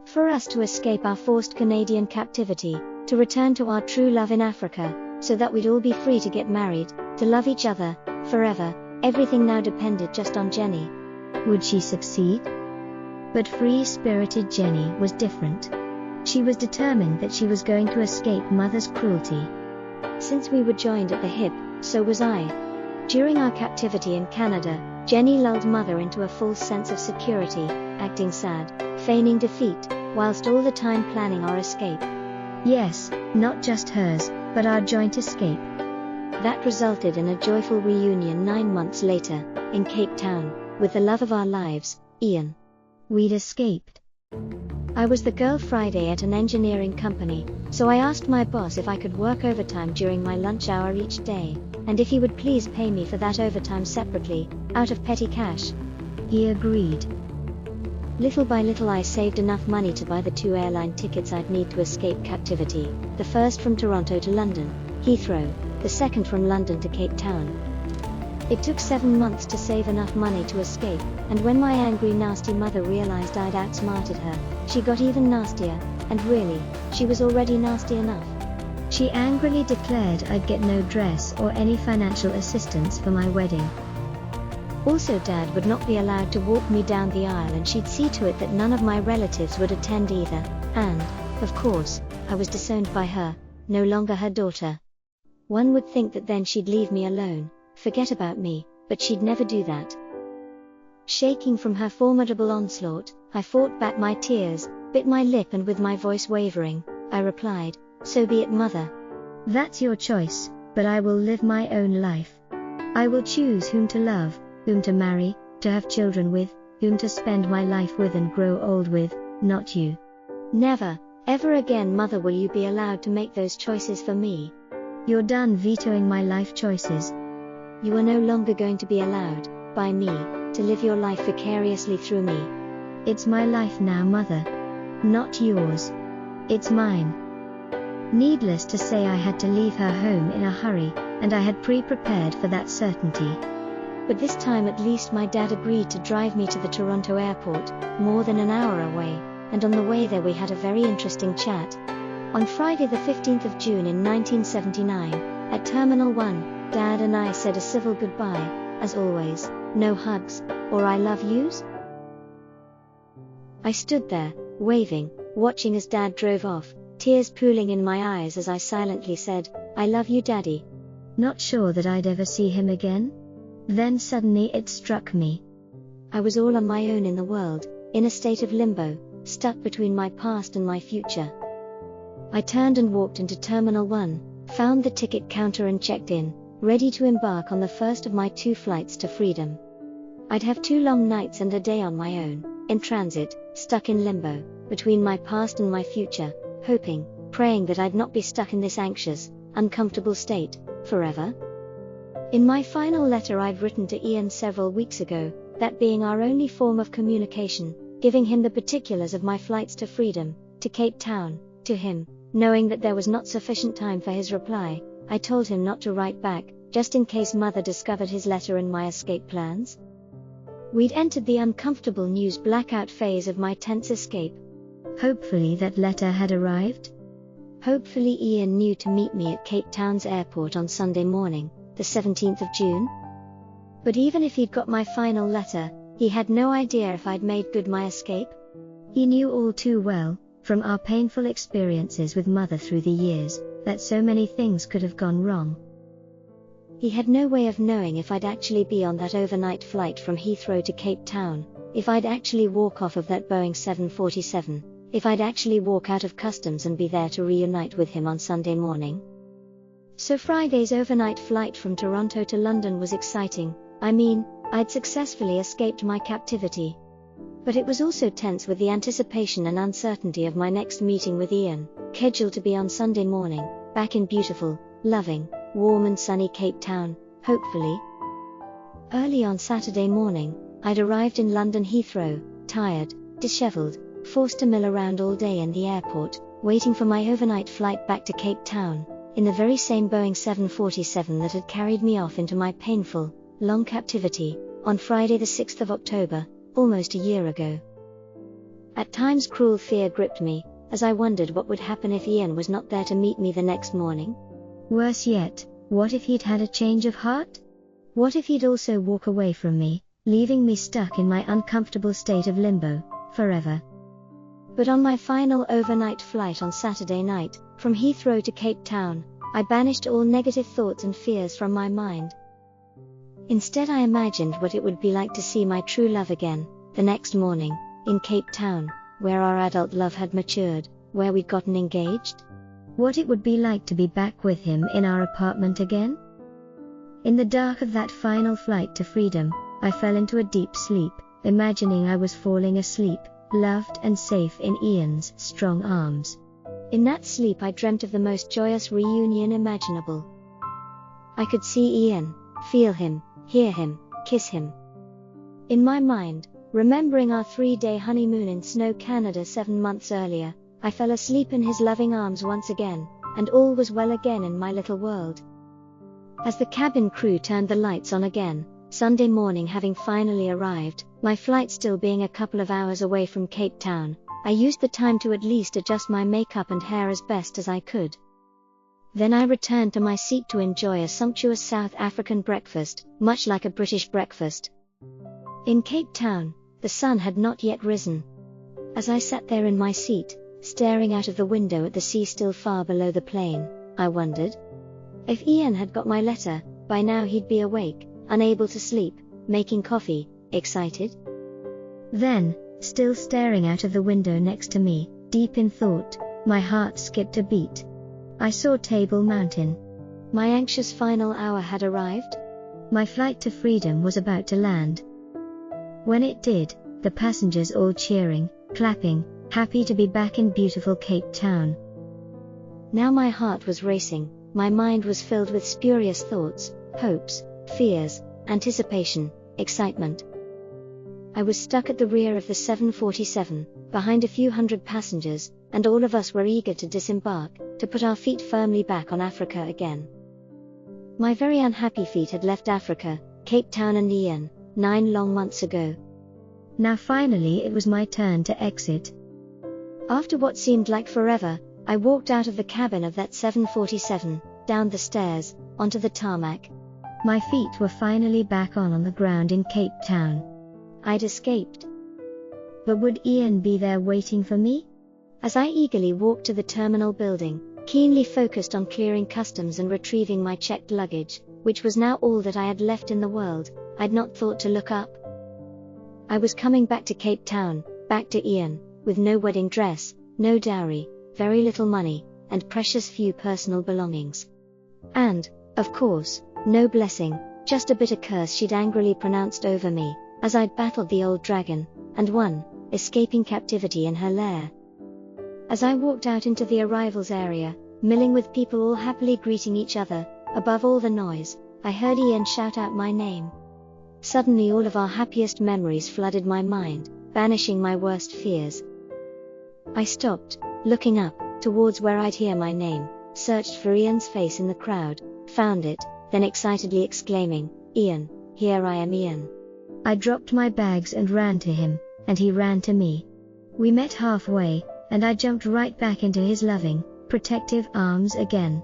For us to escape our forced Canadian captivity, to return to our true love in Africa, so that we'd all be free to get married, to love each other, forever, everything now depended just on Jenny. Would she succeed? But free-spirited Jenny was different. She was determined that she was going to escape Mother's cruelty. Since we were joined at the hip, so was I. During our captivity in Canada, Jenny lulled Mother into a false sense of security, acting sad, feigning defeat, whilst all the time planning our escape. Yes, not just hers, but our joint escape. That resulted in a joyful reunion 9 months later, in Cape Town, with the love of our lives, Ian. We'd escaped. I was the girl Friday at an engineering company, so I asked my boss if I could work overtime during my lunch hour each day, and if he would please pay me for that overtime separately, out of petty cash. He agreed. Little by little I saved enough money to buy the 2 airline tickets I'd need to escape captivity, the first from Toronto to London, Heathrow, the second from London to Cape Town. It took 7 months to save enough money to escape, and when my angry nasty mother realized I'd outsmarted her, she got even nastier, and really, she was already nasty enough. She angrily declared I'd get no dress or any financial assistance for my wedding. Also Dad would not be allowed to walk me down the aisle, and she'd see to it that none of my relatives would attend either, and, of course, I was disowned by her, no longer her daughter. One would think that then she'd leave me alone, forget about me, but she'd never do that. Shaking from her formidable onslaught, I fought back my tears, bit my lip, and with my voice wavering, I replied, "So be it, Mother. That's your choice, but I will live my own life. I will choose whom to love, whom to marry, to have children with, whom to spend my life with and grow old with, not you. Never, ever again, Mother, will you be allowed to make those choices for me. You're done vetoing my life choices. You are no longer going to be allowed, by me, to live your life vicariously through me. It's my life now, Mother. Not yours. It's mine." Needless to say, I had to leave her home in a hurry, and I had pre-prepared for that certainty. But this time at least my dad agreed to drive me to the Toronto airport, more than an hour away, and on the way there we had a very interesting chat. On Friday the 15th of June in 1979, at Terminal 1, Dad and I said a civil goodbye, as always, no hugs, or I love yous. I stood there, waving, watching as Dad drove off, tears pooling in my eyes as I silently said, "I love you, Daddy." Not sure that I'd ever see him again. Then suddenly it struck me. I was all on my own in the world, in a state of limbo, stuck between my past and my future. I turned and walked into Terminal 1, found the ticket counter and checked in, ready to embark on the first of my 2 flights to freedom. I'd have 2 long nights and a day on my own, in transit, stuck in limbo, between my past and my future, hoping, praying that I'd not be stuck in this anxious, uncomfortable state forever. In my final letter I'd written to Ian several weeks ago, that being our only form of communication, giving him the particulars of my flights to freedom, to Cape Town, to him, knowing that there was not sufficient time for his reply, I told him not to write back, just in case Mother discovered his letter and my escape plans. We'd entered the uncomfortable news blackout phase of my tense escape. Hopefully that letter had arrived. Hopefully Ian knew to meet me at Cape Town's airport on Sunday morning, the 17th of June. But even if he'd got my final letter, he had no idea if I'd made good my escape. He knew all too well, from our painful experiences with Mother through the years, that so many things could have gone wrong. He had no way of knowing if I'd actually be on that overnight flight from Heathrow to Cape Town, if I'd actually walk off of that Boeing 747, if I'd actually walk out of customs and be there to reunite with him on Sunday morning. So Friday's overnight flight from Toronto to London was exciting. I mean, I'd successfully escaped my captivity. But it was also tense with the anticipation and uncertainty of my next meeting with Ian, scheduled to be on Sunday morning, back in beautiful, loving, warm and sunny Cape Town, hopefully. Early on Saturday morning, I'd arrived in London Heathrow, tired, disheveled, forced to mill around all day in the airport, waiting for my overnight flight back to Cape Town, in the very same Boeing 747 that had carried me off into my painful, long captivity, on Friday the 6th of October, almost a year ago. At times cruel fear gripped me, as I wondered what would happen if Ian was not there to meet me the next morning. Worse yet, what if he'd had a change of heart? What if he'd also walk away from me, leaving me stuck in my uncomfortable state of limbo, forever? But on my final overnight flight on Saturday night, from Heathrow to Cape Town, I banished all negative thoughts and fears from my mind. Instead I imagined what it would be like to see my true love again, the next morning, in Cape Town, where our adult love had matured, where we'd gotten engaged. What it would be like to be back with him in our apartment again. In the dark of that final flight to freedom, I fell into a deep sleep, imagining I was falling asleep, loved and safe in Ian's strong arms. In that sleep I dreamt of the most joyous reunion imaginable. I could see Ian, feel him, hear him, kiss him. In my mind, remembering our 3-day honeymoon in snow Canada 7 months earlier, I fell asleep in his loving arms once again, and all was well again in my little world. As the cabin crew turned the lights on again, Sunday morning having finally arrived, my flight still being a couple of hours away from Cape Town, I used the time to at least adjust my makeup and hair as best as I could. Then I returned to my seat to enjoy a sumptuous South African breakfast, much like a British breakfast. In Cape Town, the sun had not yet risen. As I sat there in my seat, staring out of the window at the sea still far below the plane, I wondered. If Ian had got my letter, by now he'd be awake, unable to sleep, making coffee, excited. Then, still staring out of the window next to me, deep in thought, my heart skipped a beat. I saw Table Mountain. My anxious final hour had arrived. My flight to freedom was about to land. When it did, the passengers all cheering, clapping, happy to be back in beautiful Cape Town. Now my heart was racing, my mind was filled with spurious thoughts, hopes, fears, anticipation, excitement. I was stuck at the rear of the 747, behind a few hundred passengers, and all of us were eager to disembark, to put our feet firmly back on Africa again. My very unhappy feet had left Africa, Cape Town and Ian, 9 long months ago. Now finally it was my turn to exit. After what seemed like forever, I walked out of the cabin of that 747, down the stairs, onto the tarmac. My feet were finally back on the ground in Cape Town. I'd escaped. But would Ian be there waiting for me? As I eagerly walked to the terminal building, keenly focused on clearing customs and retrieving my checked luggage, which was now all that I had left in the world, I'd not thought to look up. I was coming back to Cape Town, back to Ian, with no wedding dress, no dowry, very little money, and precious few personal belongings. And, of course, no blessing, just a bitter curse she'd angrily pronounced over me, as I'd battled the old dragon, and won, escaping captivity in her lair. As I walked out into the arrivals area, milling with people all happily greeting each other, above all the noise, I heard Ian shout out my name. Suddenly all of our happiest memories flooded my mind, banishing my worst fears. I stopped, looking up, towards where I'd hear my name, searched for Ian's face in the crowd, found it, then excitedly exclaiming, "Ian, here I am, Ian." I dropped my bags and ran to him, and he ran to me. We met halfway, and I jumped right back into his loving, protective arms again.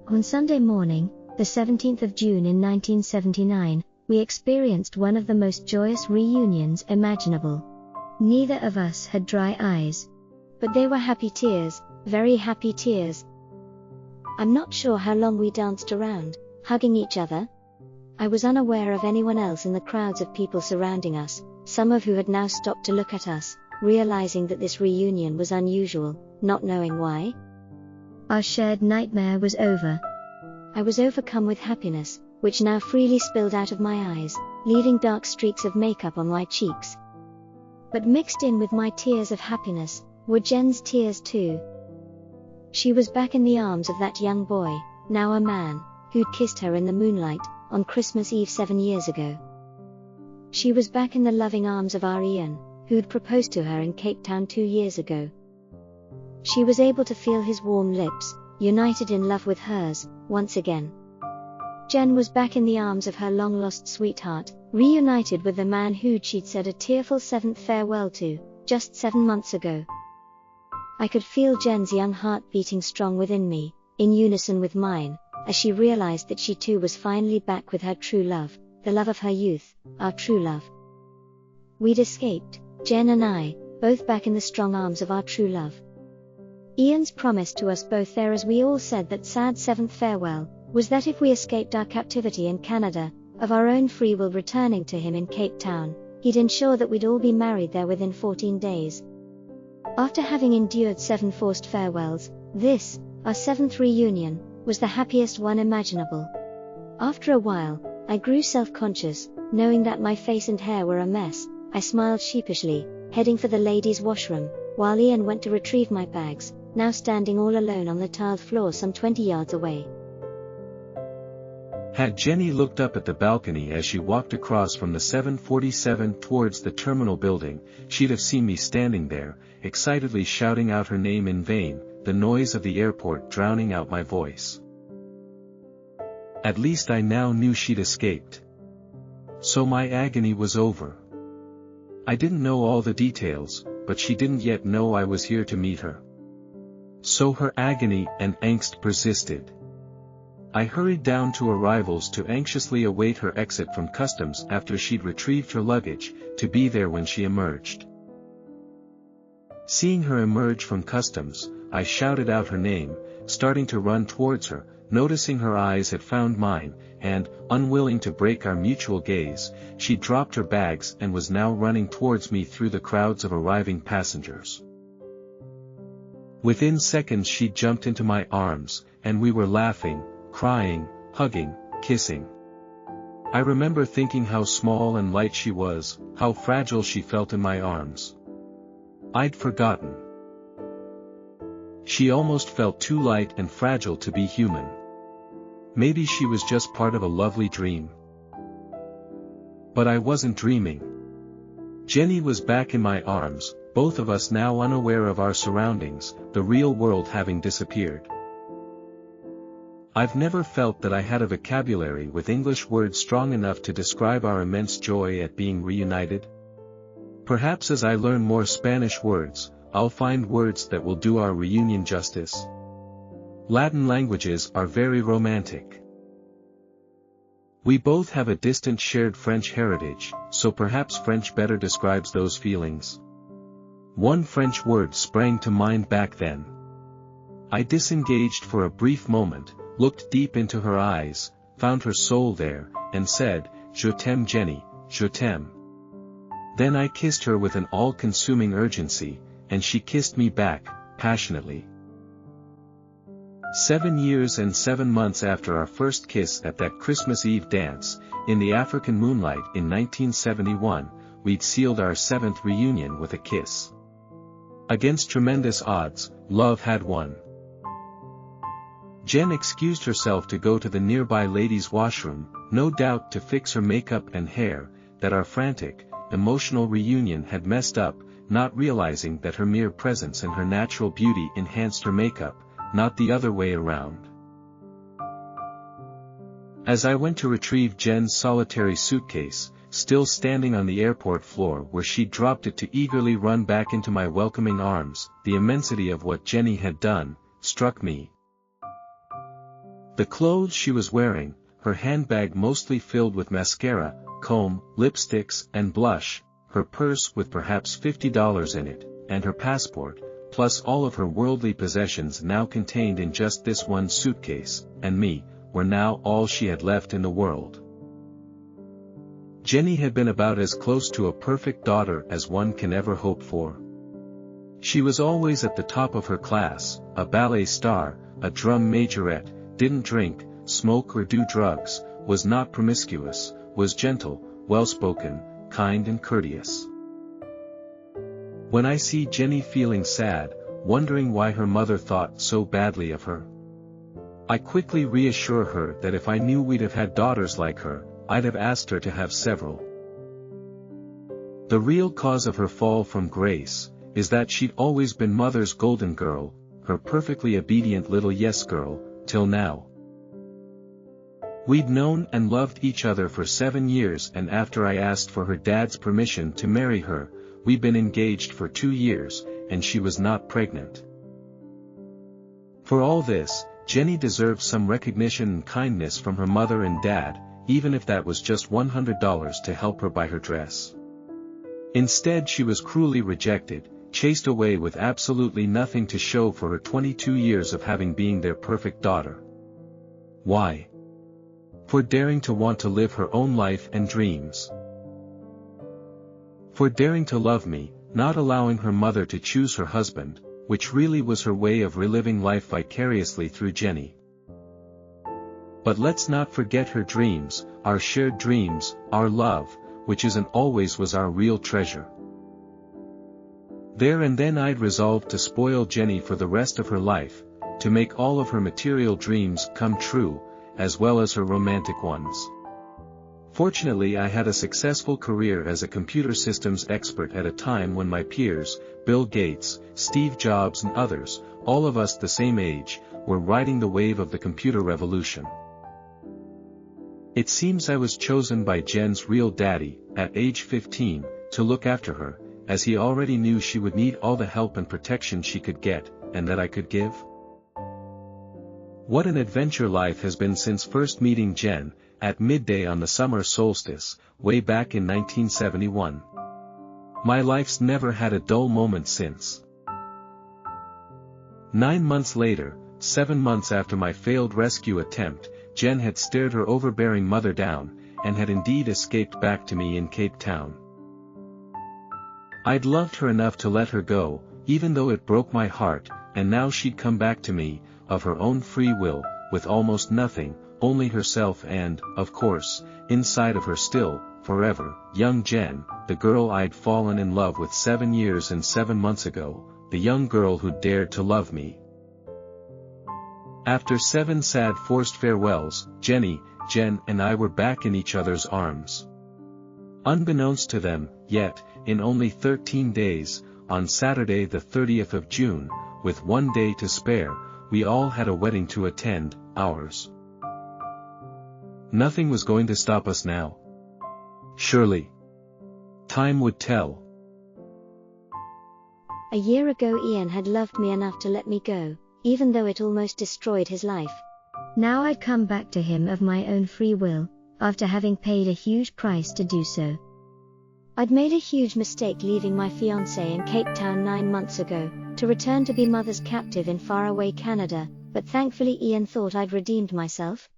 On Sunday morning, the 17th of June in 1979, we experienced one of the most joyous reunions imaginable. Neither of us had dry eyes. But they were happy tears, very happy tears. I'm not sure how long we danced around, hugging each other. I was unaware of anyone else in the crowds of people surrounding us, some of who had now stopped to look at us, realizing that this reunion was unusual, not knowing why. Our shared nightmare was over. I was overcome with happiness, which now freely spilled out of my eyes, leaving dark streaks of makeup on my cheeks. But mixed in with my tears of happiness, were Jen's tears too. She was back in the arms of that young boy, now a man, who'd kissed her in the moonlight, on Christmas Eve 7 years ago. She was back in the loving arms of our Ian, who'd proposed to her in Cape Town 2 years ago. She was able to feel his warm lips, united in love with hers, once again. Jen was back in the arms of her long-lost sweetheart, reunited with the man she'd said a tearful 7th farewell to, just 7 months ago. I could feel Jen's young heart beating strong within me, in unison with mine, as she realized that she too was finally back with her true love, the love of her youth, our true love. We'd escaped, Jen and I, both back in the strong arms of our true love. Ian's promise to us both there as we all said that sad 7th farewell, was that if we escaped our captivity in Canada, of our own free will returning to him in Cape Town, he'd ensure that we'd all be married there within 14 days. After having endured 7 forced farewells, this, our 7th reunion, was the happiest one imaginable. After a while, I grew self-conscious, knowing that my face and hair were a mess. I smiled sheepishly, heading for the ladies' washroom, while Ian went to retrieve my bags, now standing all alone on the tiled floor some 20 yards away. Had Jenny looked up at the balcony as she walked across from the 747 towards the terminal building, she'd have seen me standing there, excitedly shouting out her name in vain, the noise of the airport drowning out my voice. At least I now knew she'd escaped. So my agony was over. I didn't know all the details, but she didn't yet know I was here to meet her. So her agony and angst persisted. I hurried down to arrivals to anxiously await her exit from customs after she'd retrieved her luggage, to be there when she emerged. Seeing her emerge from customs, I shouted out her name, starting to run towards her, noticing her eyes had found mine, and, unwilling to break our mutual gaze, she dropped her bags and was now running towards me through the crowds of arriving passengers. Within seconds she jumped into my arms, and we were laughing, crying, hugging, kissing. I remember thinking how small and light she was, how fragile she felt in my arms. I'd forgotten. She almost felt too light and fragile to be human. Maybe she was just part of a lovely dream. But I wasn't dreaming. Jenny was back in my arms, both of us now unaware of our surroundings, the real world having disappeared. I've never felt that I had a vocabulary with English words strong enough to describe our immense joy at being reunited. Perhaps as I learn more Spanish words, I'll find words that will do our reunion justice. Latin languages are very romantic. We both have a distant shared French heritage, so perhaps French better describes those feelings. One French word sprang to mind back then. I disengaged for a brief moment, looked deep into her eyes, found her soul there, and said, "Je t'aime Jenny, je t'aime." Then I kissed her with an all-consuming urgency, and she kissed me back, passionately. 7 years and 7 months after our first kiss at that Christmas Eve dance, in the African moonlight in 1971, we'd sealed our 7th reunion with a kiss. Against tremendous odds, love had won. Jen excused herself to go to the nearby ladies' washroom, no doubt to fix her makeup and hair, that our frantic, emotional reunion had messed up, not realizing that her mere presence and her natural beauty enhanced her makeup, not the other way around. As I went to retrieve Jen's solitary suitcase, still standing on the airport floor where she'd dropped it to eagerly run back into my welcoming arms, the immensity of what Jenny had done, struck me. The clothes she was wearing, her handbag mostly filled with mascara, comb, lipsticks, and blush, her purse with perhaps $50 in it, and her passport, plus all of her worldly possessions now contained in just this one suitcase, and me, were now all she had left in the world. Jenny had been about as close to a perfect daughter as one can ever hope for. She was always at the top of her class, a ballet star, a drum majorette, didn't drink, smoke or do drugs, was not promiscuous, was gentle, well-spoken, kind and courteous. When I see Jenny feeling sad, wondering why her mother thought so badly of her, I quickly reassure her that if I knew we'd have had daughters like her, I'd have asked her to have several. The real cause of her fall from grace, is that she'd always been mother's golden girl, her perfectly obedient little yes girl, till now. We'd known and loved each other for 7 years, and after I asked for her dad's permission to marry her, we'd been engaged for 2 years, and she was not pregnant. For all this, Jenny deserved some recognition and kindness from her mother and dad, even if that was just $100 to help her buy her dress. Instead, she was cruelly rejected, chased away with absolutely nothing to show for her 22 years of having been their perfect daughter. Why? For daring to want to live her own life and dreams. For daring to love me, not allowing her mother to choose her husband, which really was her way of reliving life vicariously through Jenny. But let's not forget her dreams, our shared dreams, our love, which is and always was our real treasure. There and then I'd resolved to spoil Jenny for the rest of her life, to make all of her material dreams come true, as well as her romantic ones. Fortunately, I had a successful career as a computer systems expert at a time when my peers, Bill Gates, Steve Jobs and others, all of us the same age, were riding the wave of the computer revolution. It seems I was chosen by Jen's real daddy, at age 15, to look after her, as he already knew she would need all the help and protection she could get, and that I could give. What an adventure life has been since first meeting Jen, at midday on the summer solstice, way back in 1971. My life's never had a dull moment since. 9 months later, 7 months after my failed rescue attempt, Jen had stared her overbearing mother down, and had indeed escaped back to me in Cape Town. I'd loved her enough to let her go, even though it broke my heart, and now she'd come back to me, of her own free will, with almost nothing, only herself and, of course, inside of her still, forever, young Jen, the girl I'd fallen in love with 7 years and 7 months ago, the young girl who dared to love me. After 7 sad forced farewells, Jenny, Jen and I were back in each other's arms. Unbeknownst to them, yet, in only 13 days, on Saturday the 30th of June, with 1 day to spare, we all had a wedding to attend, ours. Nothing was going to stop us now. Surely. Time would tell. A year ago Ian had loved me enough to let me go, even though it almost destroyed his life. Now I'd come back to him of my own free will, after having paid a huge price to do so. I'd made a huge mistake leaving my fiancé in Cape Town 9 months ago, to return to be mother's captive in faraway Canada, but thankfully Ian thought I'd redeemed myself.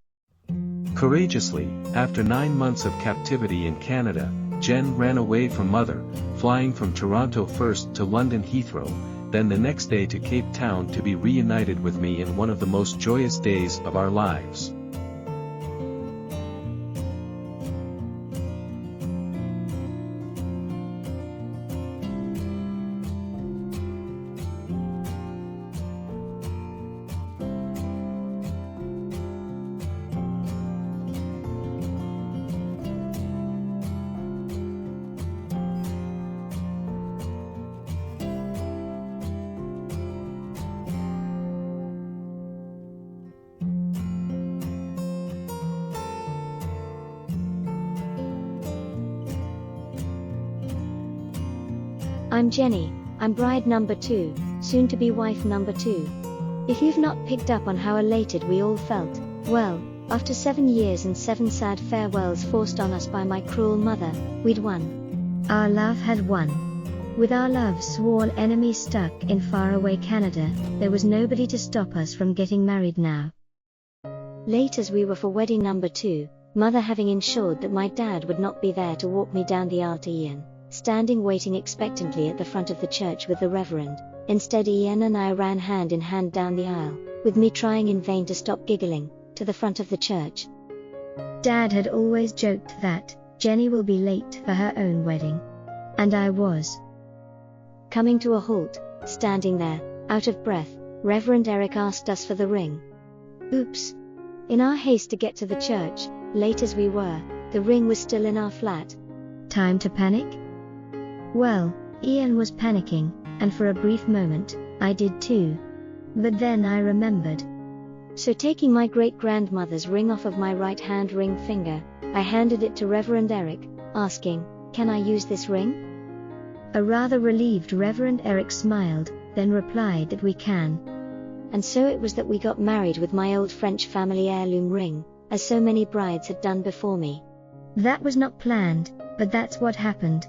Courageously, after 9 months of captivity in Canada, Jen ran away from mother, flying from Toronto first to London Heathrow, then the next day to Cape Town to be reunited with me in one of the most joyous days of our lives. I'm Jenny, I'm bride number 2, soon to be wife number 2. If you've not picked up on how elated we all felt, well, after 7 years and 7 sad farewells forced on us by my cruel mother, we'd won. Our love had won. With our love's sworn enemies stuck in faraway Canada, there was nobody to stop us from getting married now. Late as we were for wedding number 2, mother having ensured that my dad would not be there to walk me down the aisle to Ian, standing waiting expectantly at the front of the church with the reverend, instead Ian and I ran hand in hand down the aisle, with me trying in vain to stop giggling, to the front of the church. Dad had always joked that Jenny will be late for her own wedding. And I was. Coming to a halt, standing there, out of breath, Reverend Eric asked us for the ring. Oops. In our haste to get to the church, late as we were, the ring was still in our flat. Time to panic? Well, Ian was panicking, and for a brief moment, I did too. But then I remembered. So taking my great-grandmother's ring off of my right-hand ring finger, I handed it to Reverend Eric, asking, "Can I use this ring?" A rather relieved Reverend Eric smiled, then replied that we can. And so it was that we got married with my old French family heirloom ring, as so many brides had done before me. That was not planned, but that's what happened.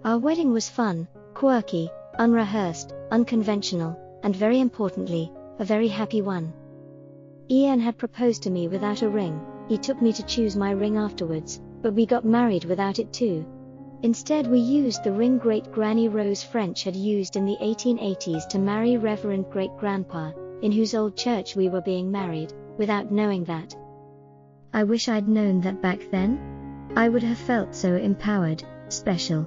Our wedding was fun, quirky, unrehearsed, unconventional, and very importantly, a very happy one. Ian had proposed to me without a ring. He took me to choose my ring afterwards, but we got married without it too. Instead we used the ring great-granny Rose French had used in the 1880s to marry Reverend Great-Grandpa, in whose old church we were being married, without knowing that. I wish I'd known that back then. I would have felt so empowered, special.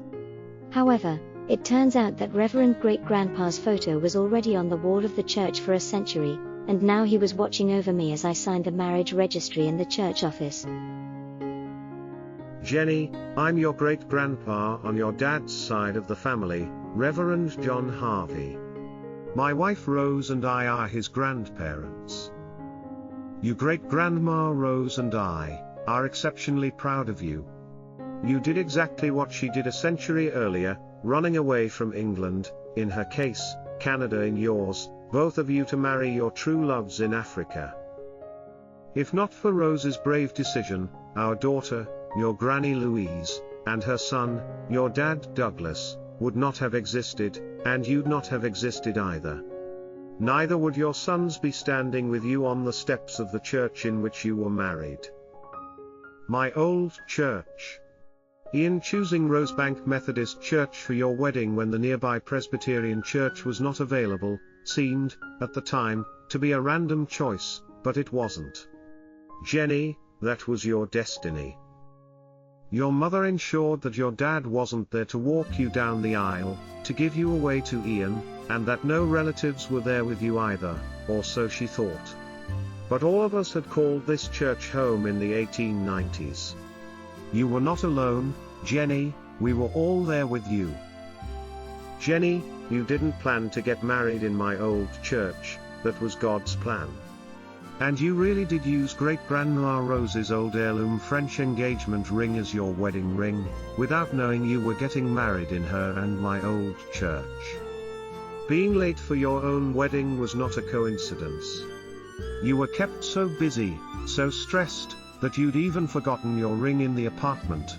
However, it turns out that Reverend Great-Grandpa's photo was already on the wall of the church for a century, and now he was watching over me as I signed the marriage registry in the church office. Jenny, I'm your great-grandpa on your dad's side of the family, Reverend John Harvey. My wife Rose and I are his grandparents. You great-grandma Rose and I are exceptionally proud of you. You did exactly what she did a century earlier, running away from England, in her case, Canada in yours, both of you to marry your true loves in Africa. If not for Rose's brave decision, our daughter, your Granny Louise, and her son, your dad Douglas, would not have existed, and you'd not have existed either. Neither would your sons be standing with you on the steps of the church in which you were married. My old church. Ian choosing Rosebank Methodist Church for your wedding when the nearby Presbyterian church was not available, seemed, at the time, to be a random choice, but it wasn't. Jenny, that was your destiny. Your mother ensured that your dad wasn't there to walk you down the aisle, to give you away to Ian, and that no relatives were there with you either, or so she thought. But all of us had called this church home in the 1890s. You were not alone, Jenny, we were all there with you. Jenny, you didn't plan to get married in my old church, that was God's plan. And you really did use Great-Grandma Rose's old heirloom French engagement ring as your wedding ring, without knowing you were getting married in her and my old church. Being late for your own wedding was not a coincidence. You were kept so busy, so stressed, that you'd even forgotten your ring in the apartment.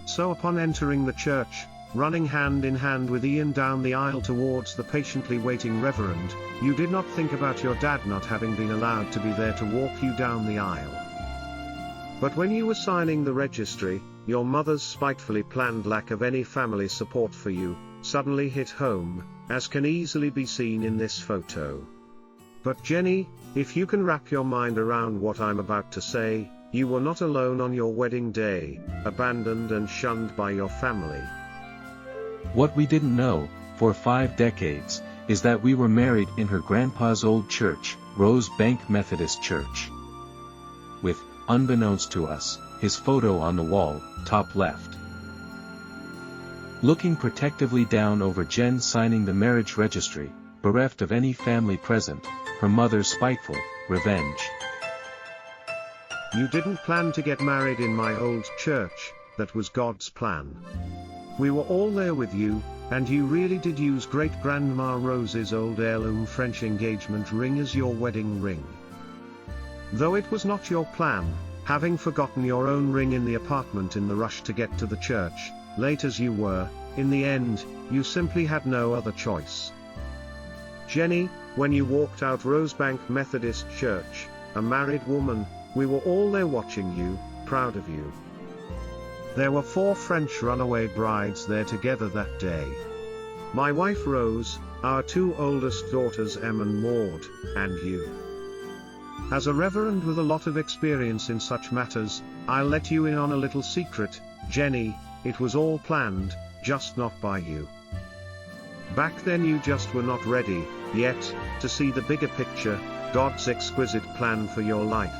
So upon entering the church, running hand in hand with Ian down the aisle towards the patiently waiting reverend, you did not think about your dad not having been allowed to be there to walk you down the aisle. But when you were signing the registry, your mother's spitefully planned lack of any family support for you suddenly hit home, as can easily be seen in this photo. But Jenny, if you can wrap your mind around what I'm about to say, you were not alone on your wedding day, abandoned and shunned by your family. What we didn't know, for 5 decades, is that we were married in her grandpa's old church, Rosebank Methodist Church. With, unbeknownst to us, his photo on the wall, top left. Looking protectively down over Jen signing the marriage registry, bereft of any family present, her mother's spiteful revenge. You didn't plan to get married in my old church, that was God's plan. We were all there with you, And you really did use Great-Grandma Rose's old heirloom French engagement ring as your wedding ring. Though it was not your plan, having forgotten your own ring in the apartment in the rush to get to the church, late as you were, in the end, you simply had no other choice. Jenny, when you walked out Rosebank Methodist Church, a married woman, we were all there watching you, proud of you. There were 4 French runaway brides there together that day. My wife Rose, our 2 oldest daughters Em and Maud, and you. As a reverend with a lot of experience in such matters, I'll let you in on a little secret, Jenny, it was all planned, just not by you. Back then you just were not ready, yet, to see the bigger picture, God's exquisite plan for your life.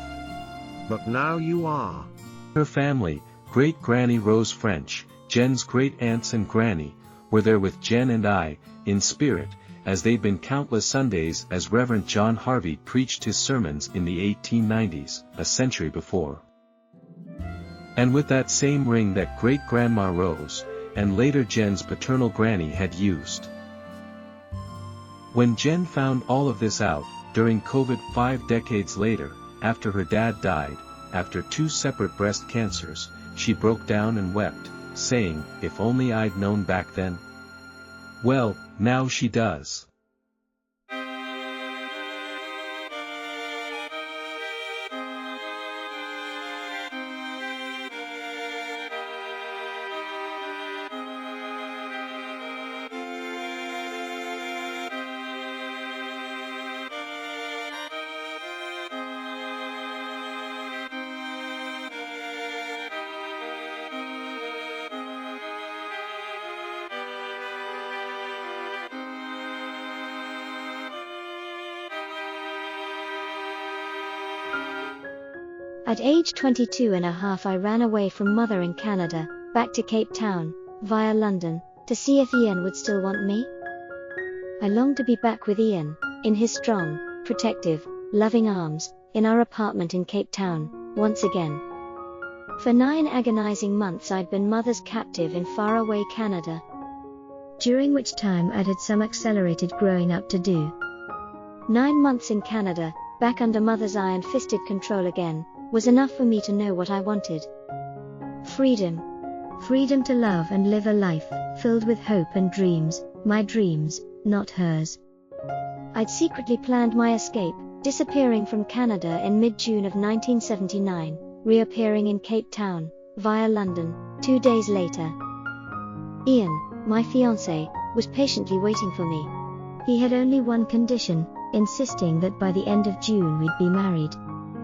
But now you are. Her family, Great-Granny Rose French, Jen's great-aunts and granny, were there with Jen and I, in spirit, as they'd been countless Sundays as Reverend John Harvey preached his sermons in the 1890s, a century before. And with that same ring that Great-Grandma Rose, and later Jen's paternal granny had used. When Jen found all of this out, during COVID 5 decades later, after her dad died, after 2 separate breast cancers, she broke down and wept, saying, "If only I'd known back then." Well, now she does. At age 22 and a half I ran away from mother in Canada, back to Cape Town, via London, to see if Ian would still want me. I longed to be back with Ian, in his strong, protective, loving arms, in our apartment in Cape Town, once again. For 9 agonizing months I'd been mother's captive in faraway Canada, during which time I'd had some accelerated growing up to do. 9 months in Canada, back under mother's iron-fisted control again, was enough for me to know what I wanted. Freedom. Freedom to love and live a life, filled with hope and dreams, my dreams, not hers. I'd secretly planned my escape, disappearing from Canada in mid-June of 1979, reappearing in Cape Town, via London, 2 days later. Ian, my fiancé, was patiently waiting for me. He had only one condition, insisting that by the end of June we'd be married.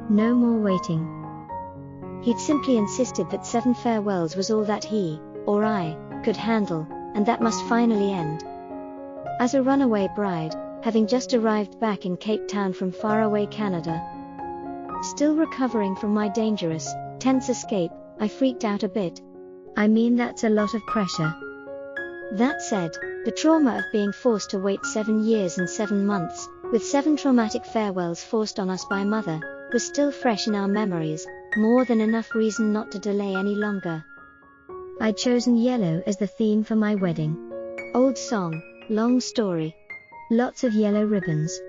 No more waiting. He'd simply insisted that 7 farewells was all that he, or I, could handle, and that must finally end. As a runaway bride, having just arrived back in Cape Town from faraway Canada, still recovering from my dangerous, tense escape, I freaked out a bit. I mean, that's a lot of pressure. That said, the trauma of being forced to wait 7 years and 7 months, with 7 traumatic farewells forced on us by mother, was still fresh in our memories, more than enough reason not to delay any longer. I'd chosen yellow as the theme for my wedding. Old song, long story. Lots of yellow ribbons.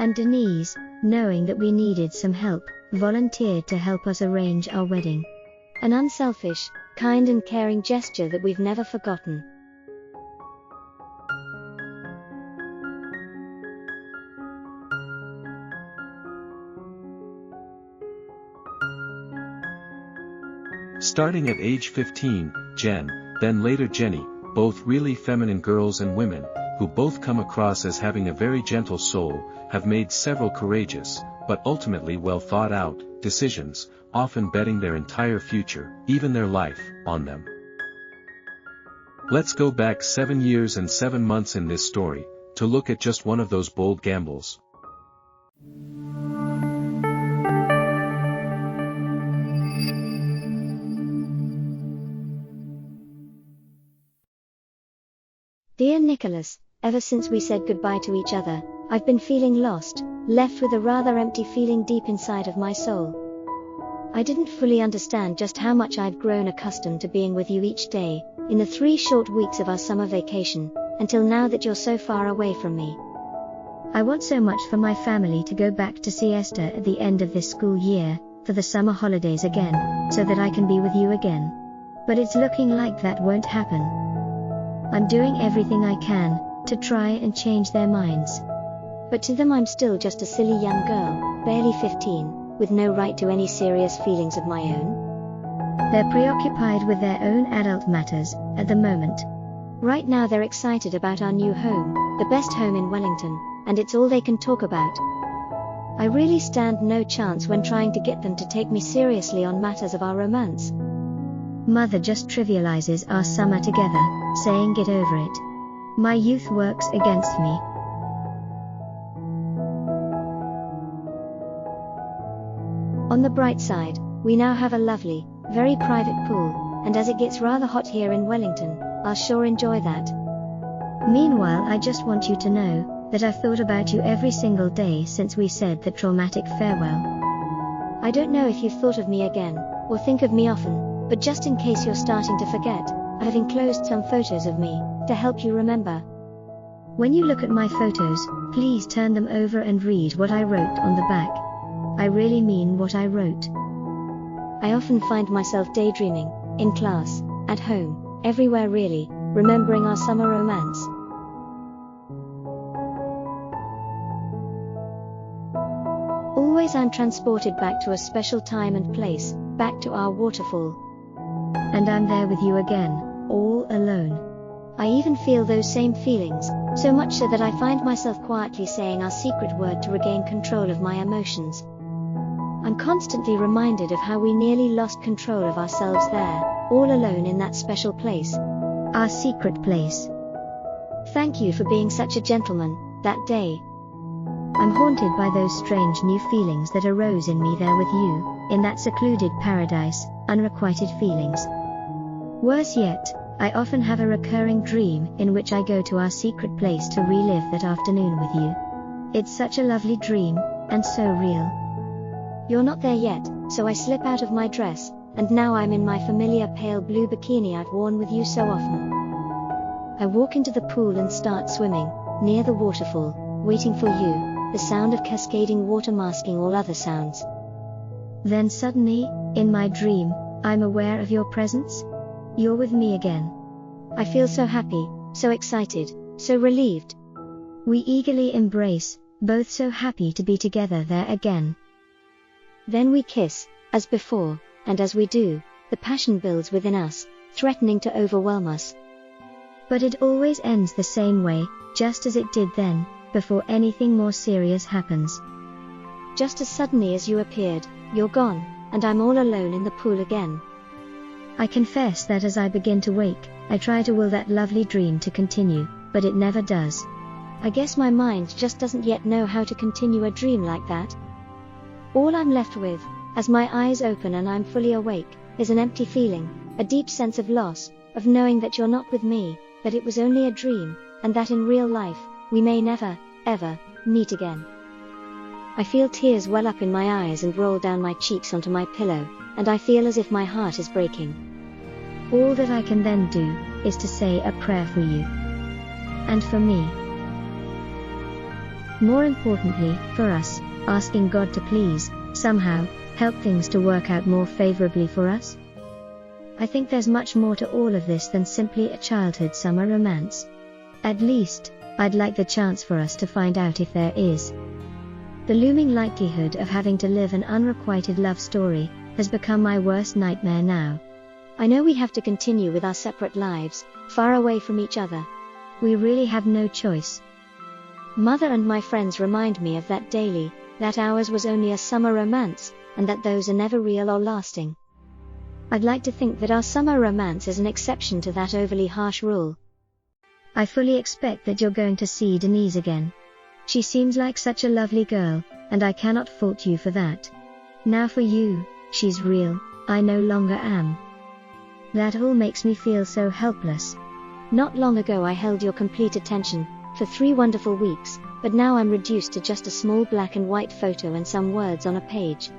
And Denise, knowing that we needed some help, volunteered to help us arrange our wedding. An unselfish, kind and caring gesture that we've never forgotten. Starting at age 15, Jen, then later Jenny, both really feminine girls and women, who both come across as having a very gentle soul, have made several courageous, but ultimately well thought out, decisions, often betting their entire future, even their life, on them. Let's go back 7 years and 7 months in this story, to look at just one of those bold gambles. Dear Nicholas, ever since we said goodbye to each other, I've been feeling lost, left with a rather empty feeling deep inside of my soul. I didn't fully understand just how much I'd grown accustomed to being with you each day, in the 3 short weeks of our summer vacation, until now that you're so far away from me. I want so much for my family to go back to siesta at the end of this school year, for the summer holidays again, so that I can be with you again. But it's looking like that won't happen. I'm doing everything I can to try and change their minds. But to them I'm still just a silly young girl, barely 15, with no right to any serious feelings of my own. They're preoccupied with their own adult matters at the moment. Right now they're excited about our new home, the best home in Wellington, and it's all they can talk about. I really stand no chance when trying to get them to take me seriously on matters of our romance. Mother just trivializes our summer together, saying get over it. My youth works against me. On the bright side, we now have a lovely, very private pool, and as it gets rather hot here in Wellington, I'll sure enjoy that. Meanwhile, I just want you to know that I've thought about you every single day since we said the traumatic farewell. I don't know if you've thought of me again, or think of me often, but just in case you're starting to forget, I have enclosed some photos of me, to help you remember. When you look at my photos, please turn them over and read what I wrote on the back. I really mean what I wrote. I often find myself daydreaming, in class, at home, everywhere really, remembering our summer romance. Always I'm transported back to a special time and place, back to our waterfall. And I'm there with you again, all alone. I even feel those same feelings, so much so that I find myself quietly saying our secret word to regain control of my emotions. I'm constantly reminded of how we nearly lost control of ourselves there, all alone in that special place. Our secret place. Thank you for being such a gentleman, that day. I'm haunted by those strange new feelings that arose in me there with you, in that secluded paradise, unrequited feelings. Worse yet, I often have a recurring dream in which I go to our secret place to relive that afternoon with you. It's such a lovely dream, and so real. You're not there yet, so I slip out of my dress, and now I'm in my familiar pale blue bikini I've worn with you so often. I walk into the pool and start swimming, near the waterfall, waiting for you, the sound of cascading water masking all other sounds. Then suddenly, in my dream, I'm aware of your presence. You're with me again. I feel so happy, so excited, so relieved. We eagerly embrace, both so happy to be together there again. Then we kiss, as before, and as we do, the passion builds within us, threatening to overwhelm us. But it always ends the same way, just as it did then, before anything more serious happens. Just as suddenly as you appeared, you're gone, and I'm all alone in the pool again. I confess that as I begin to wake, I try to will that lovely dream to continue, but it never does. I guess my mind just doesn't yet know how to continue a dream like that. All I'm left with, as my eyes open and I'm fully awake, is an empty feeling, a deep sense of loss, of knowing that you're not with me, that it was only a dream, and that in real life, we may never, ever, meet again. I feel tears well up in my eyes and roll down my cheeks onto my pillow, and I feel as if my heart is breaking. All that I can then do, is to say a prayer for you. And for me. More importantly, for us, asking God to please, somehow, help things to work out more favorably for us. I think there's much more to all of this than simply a childhood summer romance. At least, I'd like the chance for us to find out if there is. The looming likelihood of having to live an unrequited love story has become my worst nightmare now. I know we have to continue with our separate lives, far away from each other. We really have no choice. Mother and my friends remind me of that daily, that ours was only a summer romance, and that those are never real or lasting. I'd like to think that our summer romance is an exception to that overly harsh rule. I fully expect that you're going to see Denise again. She seems like such a lovely girl, and I cannot fault you for that. Now for you, she's real, I no longer am. That all makes me feel so helpless. Not long ago I held your complete attention, for 3 wonderful weeks, but now I'm reduced to just a small black and white photo and some words on a page.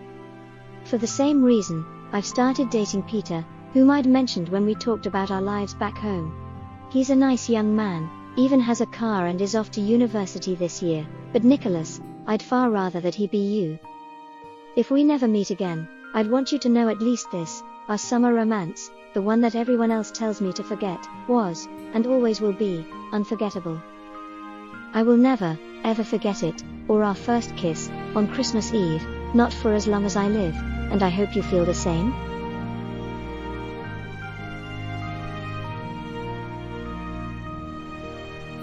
For the same reason, I've started dating Peter, whom I'd mentioned when we talked about our lives back home. He's a nice young man, even has a car and is off to university this year, but Nicholas, I'd far rather that he be you. If we never meet again, I'd want you to know at least this: our summer romance, the one that everyone else tells me to forget, was, and always will be, unforgettable. I will never, ever forget it, or our first kiss, on Christmas Eve, not for as long as I live, and I hope you feel the same.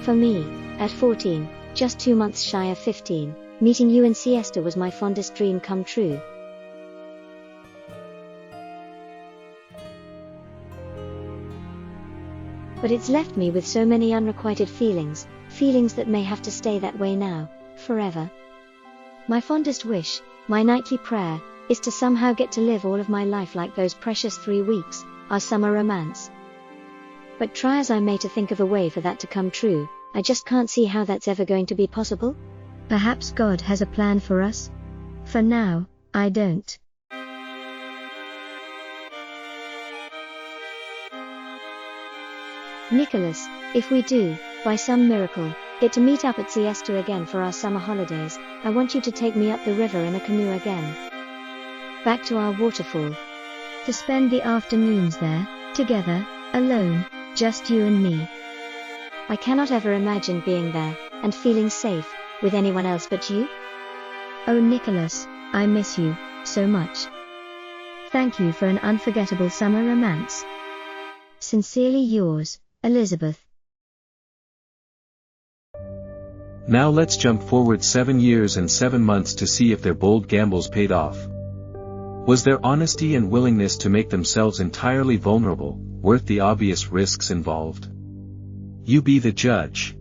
For me, at 14, just 2 months shy of 15, meeting you in Siesta was my fondest dream come true. But it's left me with so many unrequited feelings, feelings that may have to stay that way now, forever. My fondest wish, my nightly prayer, is to somehow get to live all of my life like those precious 3 weeks, our summer romance. But try as I may to think of a way for that to come true, I just can't see how that's ever going to be possible. Perhaps God has a plan for us? For now, I don't. Nicholas, if we do, by some miracle, get to meet up at Siesta again for our summer holidays, I want you to take me up the river in a canoe again. Back to our waterfall. To spend the afternoons there, together, alone, just you and me. I cannot ever imagine being there, and feeling safe, with anyone else but you. Oh Nicholas, I miss you, so much. Thank you for an unforgettable summer romance. Sincerely yours, Elizabeth. Now let's jump forward 7 years and 7 months to see if their bold gambles paid off. Was their honesty and willingness to make themselves entirely vulnerable worth the obvious risks involved? You be the judge.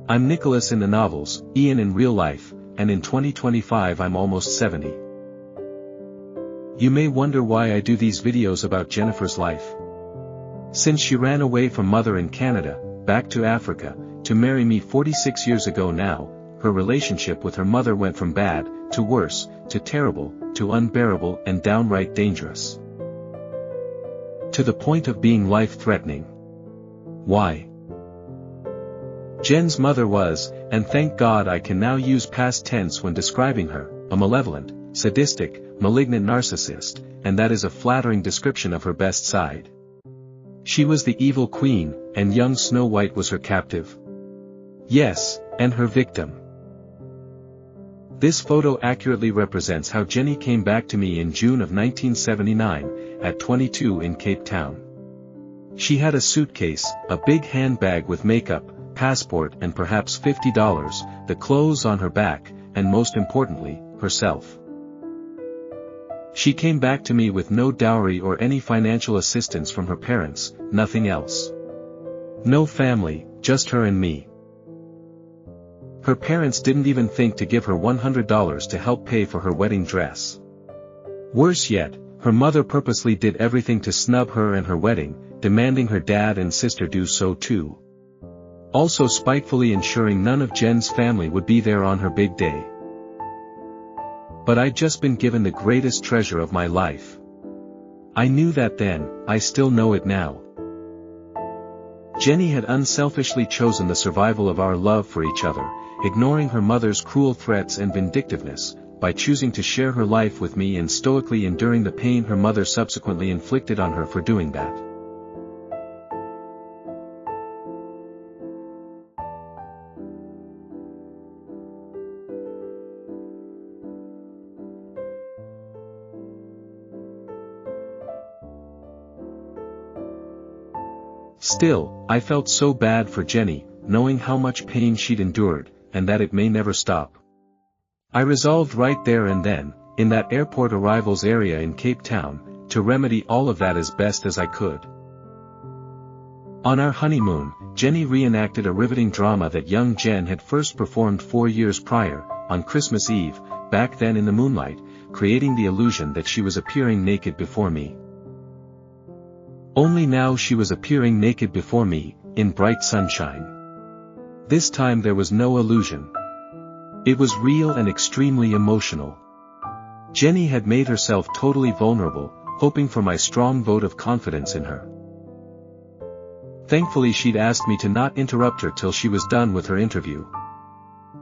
I'm Nicholas in the novels, Ian in real life, and in 2025 I'm almost 70. You may wonder why I do these videos about Jennifer's life. Since she ran away from mother in Canada, back to Africa, to marry me 46 years ago now, her relationship with her mother went from bad, to worse, to terrible, to unbearable and downright dangerous. To the point of being life-threatening. Why? Jen's mother was, and thank God I can now use past tense when describing her, a malevolent, sadistic, malignant narcissist, and that is a flattering description of her best side. She was the evil queen, and young Snow White was her captive. Yes, and her victim. This photo accurately represents how Jenny came back to me in June of 1979, at 22 in Cape Town. She had a suitcase, a big handbag with makeup, passport and perhaps $50, the clothes on her back, and most importantly, herself. She came back to me with no dowry or any financial assistance from her parents, nothing else. No family, just her and me. Her parents didn't even think to give her $100 to help pay for her wedding dress. Worse yet, her mother purposely did everything to snub her and her wedding, demanding her dad and sister do so too. Also spitefully ensuring none of Jen's family would be there on her big day. But I'd just been given the greatest treasure of my life. I knew that then, I still know it now. Jenny had unselfishly chosen the survival of our love for each other, ignoring her mother's cruel threats and vindictiveness, by choosing to share her life with me and stoically enduring the pain her mother subsequently inflicted on her for doing that. Still, I felt so bad for Jenny, knowing how much pain she'd endured, and that it may never stop. I resolved right there and then, in that airport arrivals area in Cape Town, to remedy all of that as best as I could. On our honeymoon, Jenny reenacted a riveting drama that young Jen had first performed 4 years prior, on Christmas Eve, back then in the moonlight, creating the illusion that she was appearing naked before me. Only now she was appearing naked before me, in bright sunshine. This time there was no illusion. It was real and extremely emotional. Jenny had made herself totally vulnerable, hoping for my strong vote of confidence in her. Thankfully she'd asked me to not interrupt her till she was done with her interview.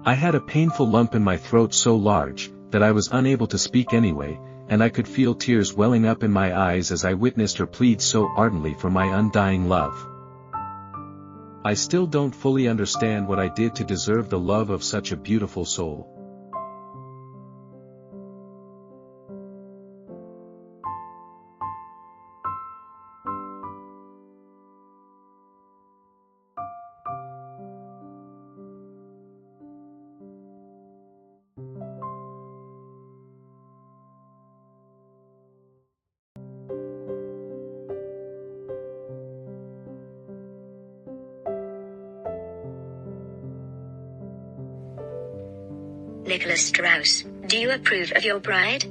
I had a painful lump in my throat so large, that I was unable to speak anyway, and I could feel tears welling up in my eyes as I witnessed her plead so ardently for my undying love. I still don't fully understand what I did to deserve the love of such a beautiful soul. Nicholas Strauss, do you approve of your bride?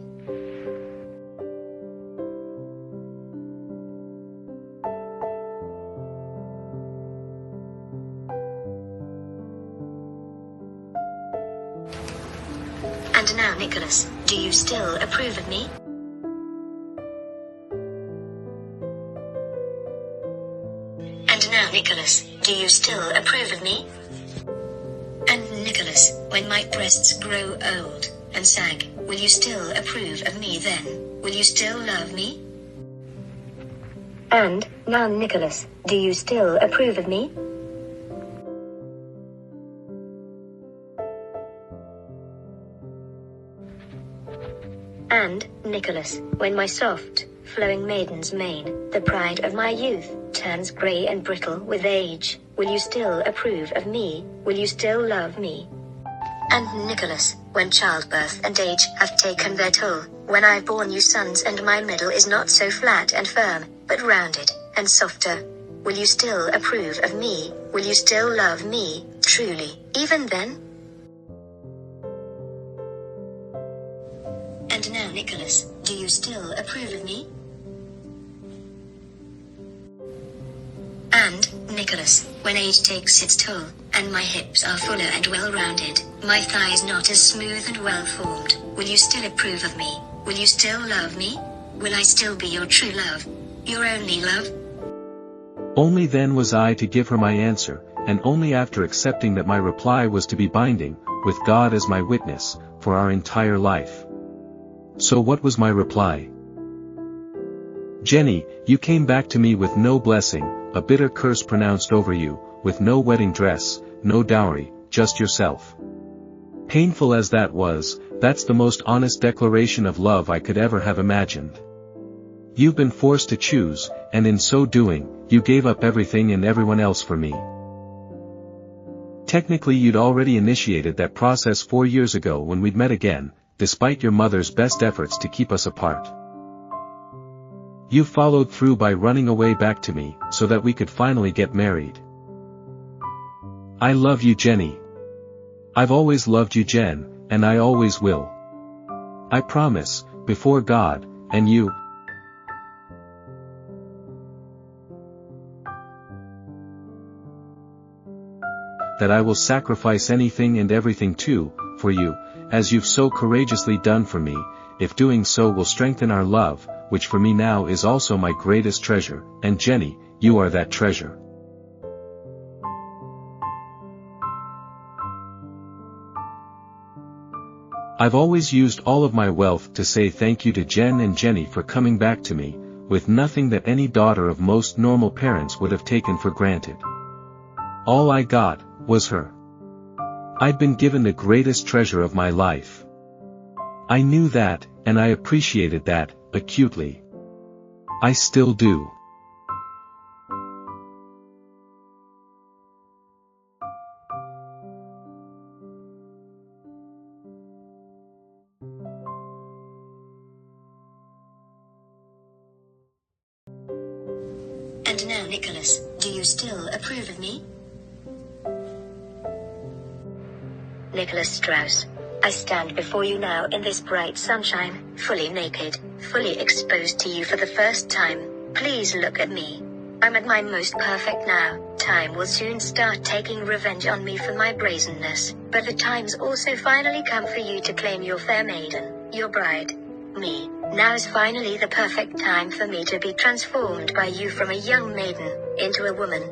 And now Nicholas, do you still approve of me? And now Nicholas, do you still approve of me? And Nicholas, when my breasts grow old and sag, will you still approve of me then? Will you still love me? And now Nicholas, do you still approve of me? And Nicholas, when my soft, flowing maiden's mane, the pride of my youth, turns grey and brittle with age, will you still approve of me? Will you still love me? And Nicholas, when childbirth and age have taken their toll, when I've borne you sons and my middle is not so flat and firm, but rounded and softer, will you still approve of me? Will you still love me, truly, even then? And now Nicholas, do you still approve of me? And, Nicholas, when age takes its toll, and my hips are fuller and well-rounded, my thighs not as smooth and well-formed, will you still approve of me? Will you still love me? Will I still be your true love? Your only love? Only then was I to give her my answer, and only after accepting that my reply was to be binding, with God as my witness, for our entire life. So what was my reply? Jenny, you came back to me with no blessing, a bitter curse pronounced over you, with no wedding dress, no dowry, just yourself. Painful as that was, that's the most honest declaration of love I could ever have imagined. You've been forced to choose, and in so doing, you gave up everything and everyone else for me. Technically you'd already initiated that process 4 years ago when we'd met again, despite your mother's best efforts to keep us apart. You followed through by running away back to me, so that we could finally get married. I love you, Jenny. I've always loved you, Jen, and I always will. I promise, before God, and you, that I will sacrifice anything and everything too, for you, as you've so courageously done for me, if doing so will strengthen our love, which for me now is also my greatest treasure, and Jenny, you are that treasure. I've always used all of my wealth to say thank you to Jen and Jenny for coming back to me, with nothing that any daughter of most normal parents would have taken for granted. All I got was her. I'd been given the greatest treasure of my life. I knew that, and I appreciated that, acutely. I still do. And now, Nicholas, do you still approve of me? Nicholas Strauss, I stand before you now in this bright sunshine, fully naked, fully exposed to you for the first time. Please look at me. I'm at my most perfect now. Time will soon start taking revenge on me for my brazenness, but the time's also finally come for you to claim your fair maiden, your bride. Me. Now is finally the perfect time for me to be transformed by you from a young maiden, into a woman.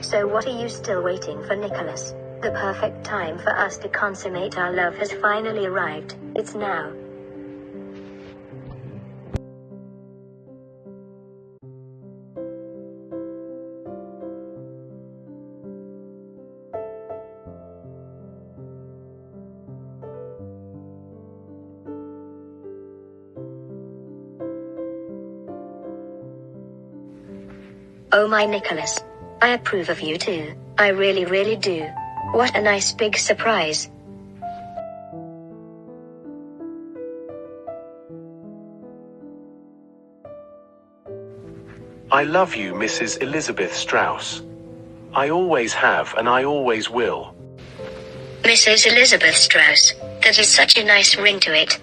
So what are you still waiting for, Nicholas? The perfect time for us to consummate our love has finally arrived. It's now. Oh my Nicholas. I approve of you too. I really, really do. What a nice big surprise. I love you, Mrs. Elizabeth Strauss. I always have and I always will. Mrs. Elizabeth Strauss, that is such a nice ring to it.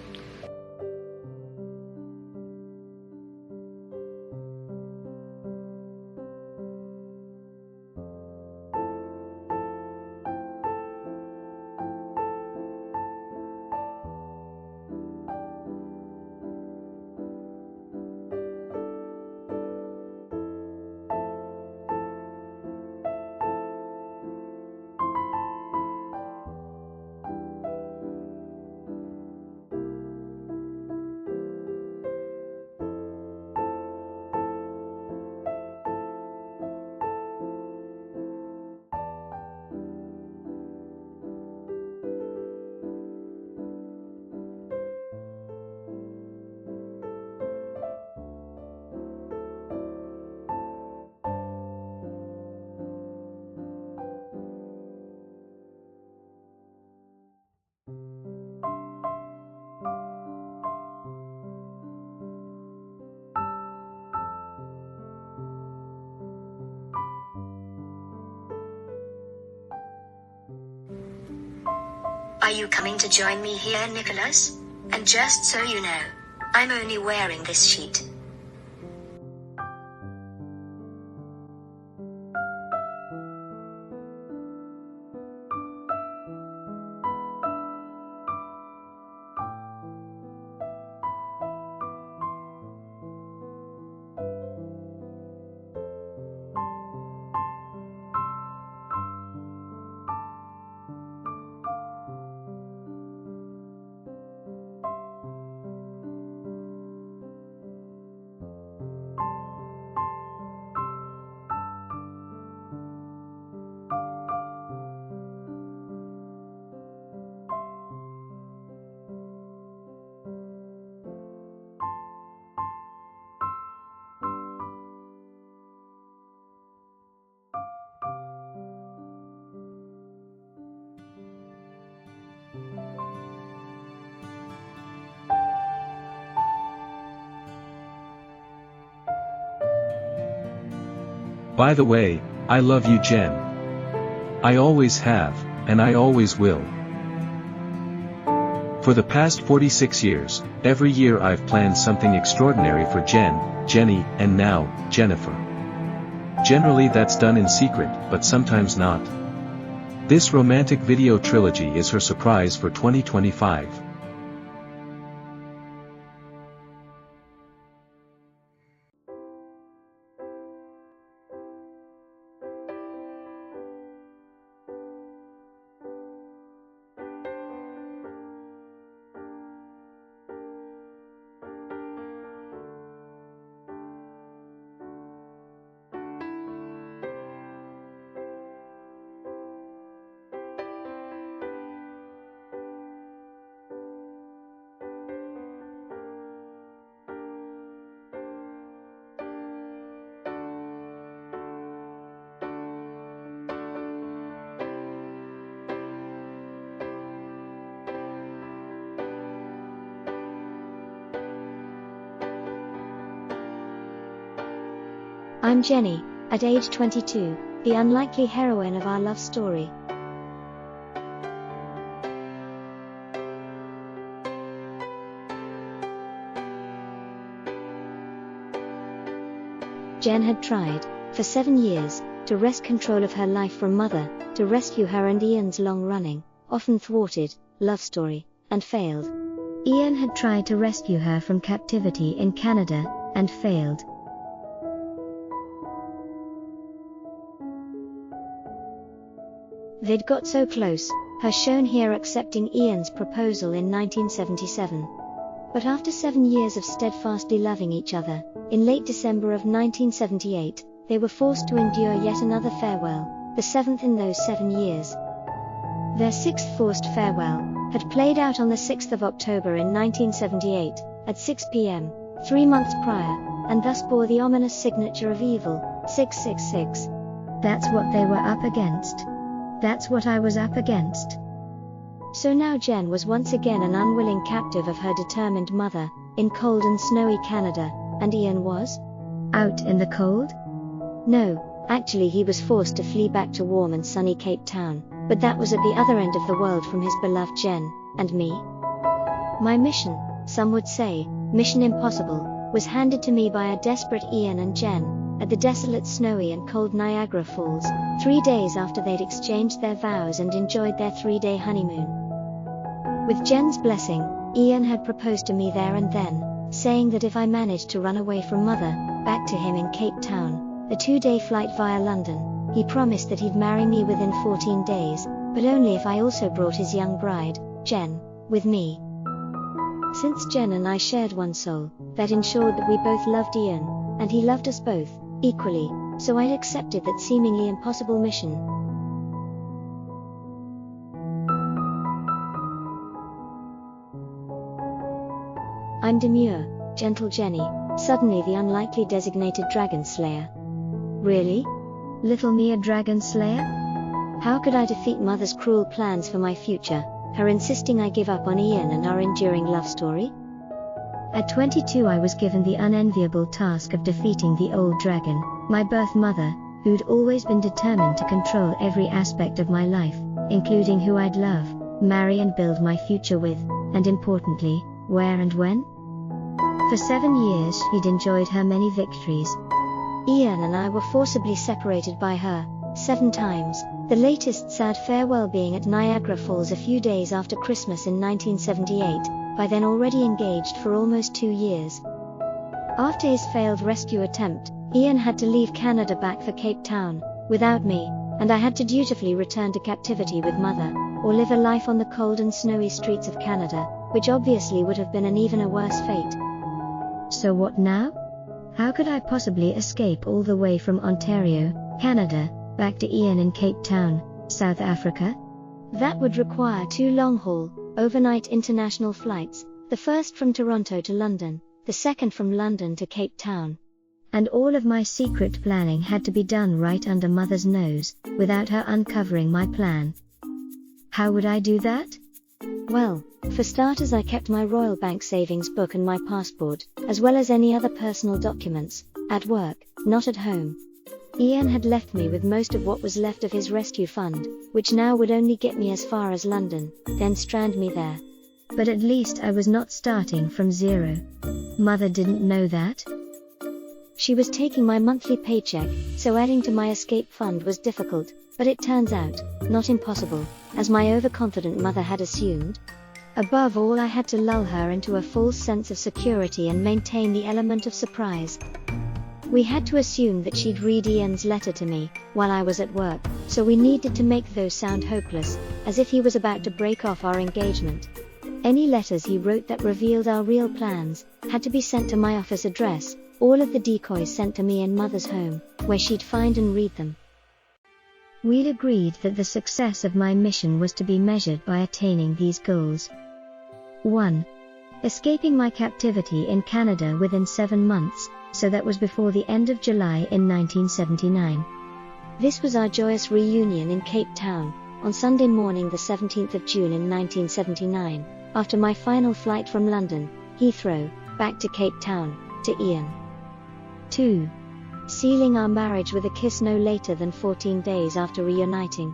Are you coming to join me here, Nicholas? And just so you know, I'm only wearing this sheet. By the way, I love you, Jen. I always have, and I always will. For the past 46 years, every year I've planned something extraordinary for Jen, Jenny, and now, Jennifer. Generally that's done in secret, but sometimes not. This romantic video trilogy is her surprise for 2025. I'm Jenny, at age 22, the unlikely heroine of our love story. Jen had tried, for 7 years, to wrest control of her life from Mother, to rescue her and Ian's long-running, often thwarted, love story, and failed. Ian had tried to rescue her from captivity in Canada, and failed. They'd got so close, her shown here accepting Ian's proposal in 1977. But after 7 years of steadfastly loving each other, in late December of 1978, they were forced to endure yet another farewell, the 7th in those 7 years. Their 6th forced farewell had played out on the 6th of October in 1978, at 6 p.m., 3 months prior, and thus bore the ominous signature of evil, 666. That's what they were up against. That's what I was up against. So now Jen was once again an unwilling captive of her determined mother, in cold and snowy Canada, and Ian was? Out in the cold? No, actually he was forced to flee back to warm and sunny Cape Town, but that was at the other end of the world from his beloved Jen, and me. My mission, some would say, mission impossible, was handed to me by a desperate Ian and Jen, at the desolate snowy and cold Niagara Falls, 3 days after they'd exchanged their vows and enjoyed their 3-day honeymoon. With Jen's blessing, Ian had proposed to me there and then, saying that if I managed to run away from Mother, back to him in Cape Town, a 2-day flight via London, he promised that he'd marry me within 14 days, but only if I also brought his young bride, Jen, with me. Since Jen and I shared one soul, that ensured that we both loved Ian, and he loved us both, equally, so I'd accepted that seemingly impossible mission. I'm demure, gentle Jenny, suddenly the unlikely designated dragon slayer. Really? Little me a dragon slayer? How could I defeat Mother's cruel plans for my future, her insisting I give up on Ian and our enduring love story? At 22 I was given the unenviable task of defeating the old dragon, my birth mother, who'd always been determined to control every aspect of my life, including who I'd love, marry and build my future with, and importantly, where and when. For 7 years she'd enjoyed her many victories. Ian and I were forcibly separated by her, 7 times, the latest sad farewell being at Niagara Falls a few days after Christmas in 1978, by then already engaged for almost 2 years. After his failed rescue attempt, Ian had to leave Canada back for Cape Town, without me, and I had to dutifully return to captivity with Mother, or live a life on the cold and snowy streets of Canada, which obviously would have been an even a worse fate. So what now? How could I possibly escape all the way from Ontario, Canada, back to Ian in Cape Town, South Africa? That would require 2 long-haul, overnight international flights, the first from Toronto to London, the second from London to Cape Town. And all of my secret planning had to be done right under Mother's nose, without her uncovering my plan. How would I do that? Well, for starters I kept my Royal Bank savings book and my passport, as well as any other personal documents, at work, not at home. Ian had left me with most of what was left of his rescue fund, which now would only get me as far as London, then strand me there. But at least I was not starting from zero. Mother didn't know that. She was taking my monthly paycheck, so adding to my escape fund was difficult, but it turns out, not impossible, as my overconfident mother had assumed. Above all, I had to lull her into a false sense of security and maintain the element of surprise. We had to assume that she'd read Ian's letter to me, while I was at work, so we needed to make those sound hopeless, as if he was about to break off our engagement. Any letters he wrote that revealed our real plans, had to be sent to my office address, all of the decoys sent to me in Mother's home, where she'd find and read them. We'd agreed that the success of my mission was to be measured by attaining these goals. 1. Escaping my captivity in Canada within 7 months, so that was before the end of July in 1979. This was our joyous reunion in Cape Town, on Sunday morning the 17th of June in 1979, after my final flight from London, Heathrow, back to Cape Town, to Ian. 2. Sealing our marriage with a kiss no later than 14 days after reuniting.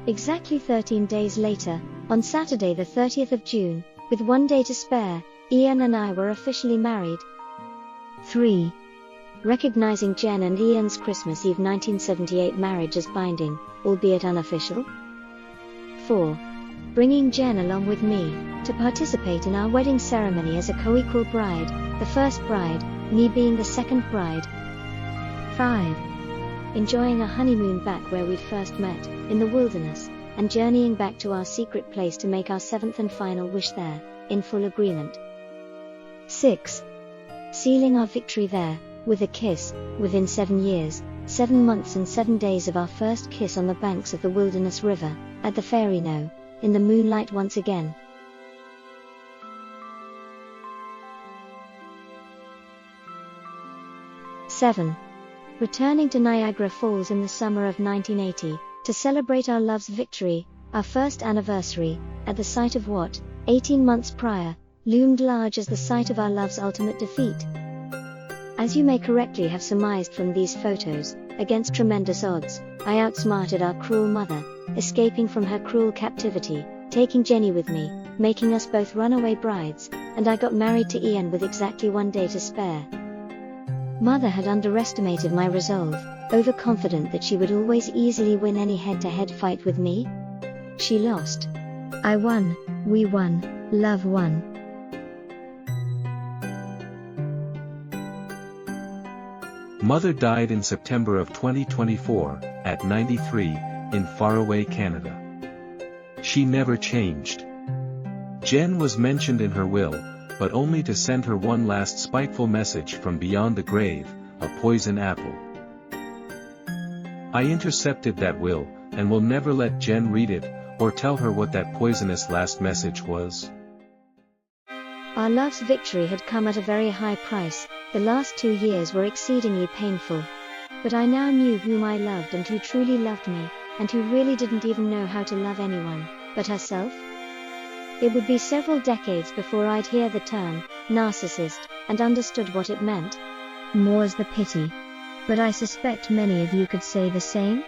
Exactly 13 days later, on Saturday the 30th of June, with 1 day to spare, Ian and I were officially married. 3. Recognizing Jen and Ian's Christmas Eve 1978 marriage as binding, albeit unofficial. 4. Bringing Jen along with me, to participate in our wedding ceremony as a co-equal bride, the first bride, me being the second bride. 5. Enjoying a honeymoon back where we'd first met, in the wilderness, and journeying back to our secret place to make our 7th and final wish there, in full agreement. 6. Sealing our victory there, with a kiss, within 7 years, 7 months and 7 days of our first kiss on the banks of the Wilderness River, at the Ferry No, in the moonlight once again. 7. Returning to Niagara Falls in the summer of 1980, to celebrate our love's victory, our first anniversary, at the site of what, 18 months prior, loomed large as the site of our love's ultimate defeat. As you may correctly have surmised from these photos, against tremendous odds, I outsmarted our cruel mother, escaping from her cruel captivity, taking Jenny with me, making us both runaway brides, and I got married to Ian with exactly 1 day to spare. Mother had underestimated my resolve, overconfident that she would always easily win any head-to-head fight with me. She lost. I won, we won, love won. Mother died in September of 2024, at 93, in faraway Canada. She never changed. Jen was mentioned in her will, but only to send her one last spiteful message from beyond the grave, a poison apple. I intercepted that will, and will never let Jen read it, or tell her what that poisonous last message was. Our love's victory had come at a very high price. The last 2 years were exceedingly painful. But I now knew whom I loved and who truly loved me, and who really didn't even know how to love anyone, but herself. It would be several decades before I'd hear the term, narcissist, and understood what it meant. More's the pity. But I suspect many of you could say the same.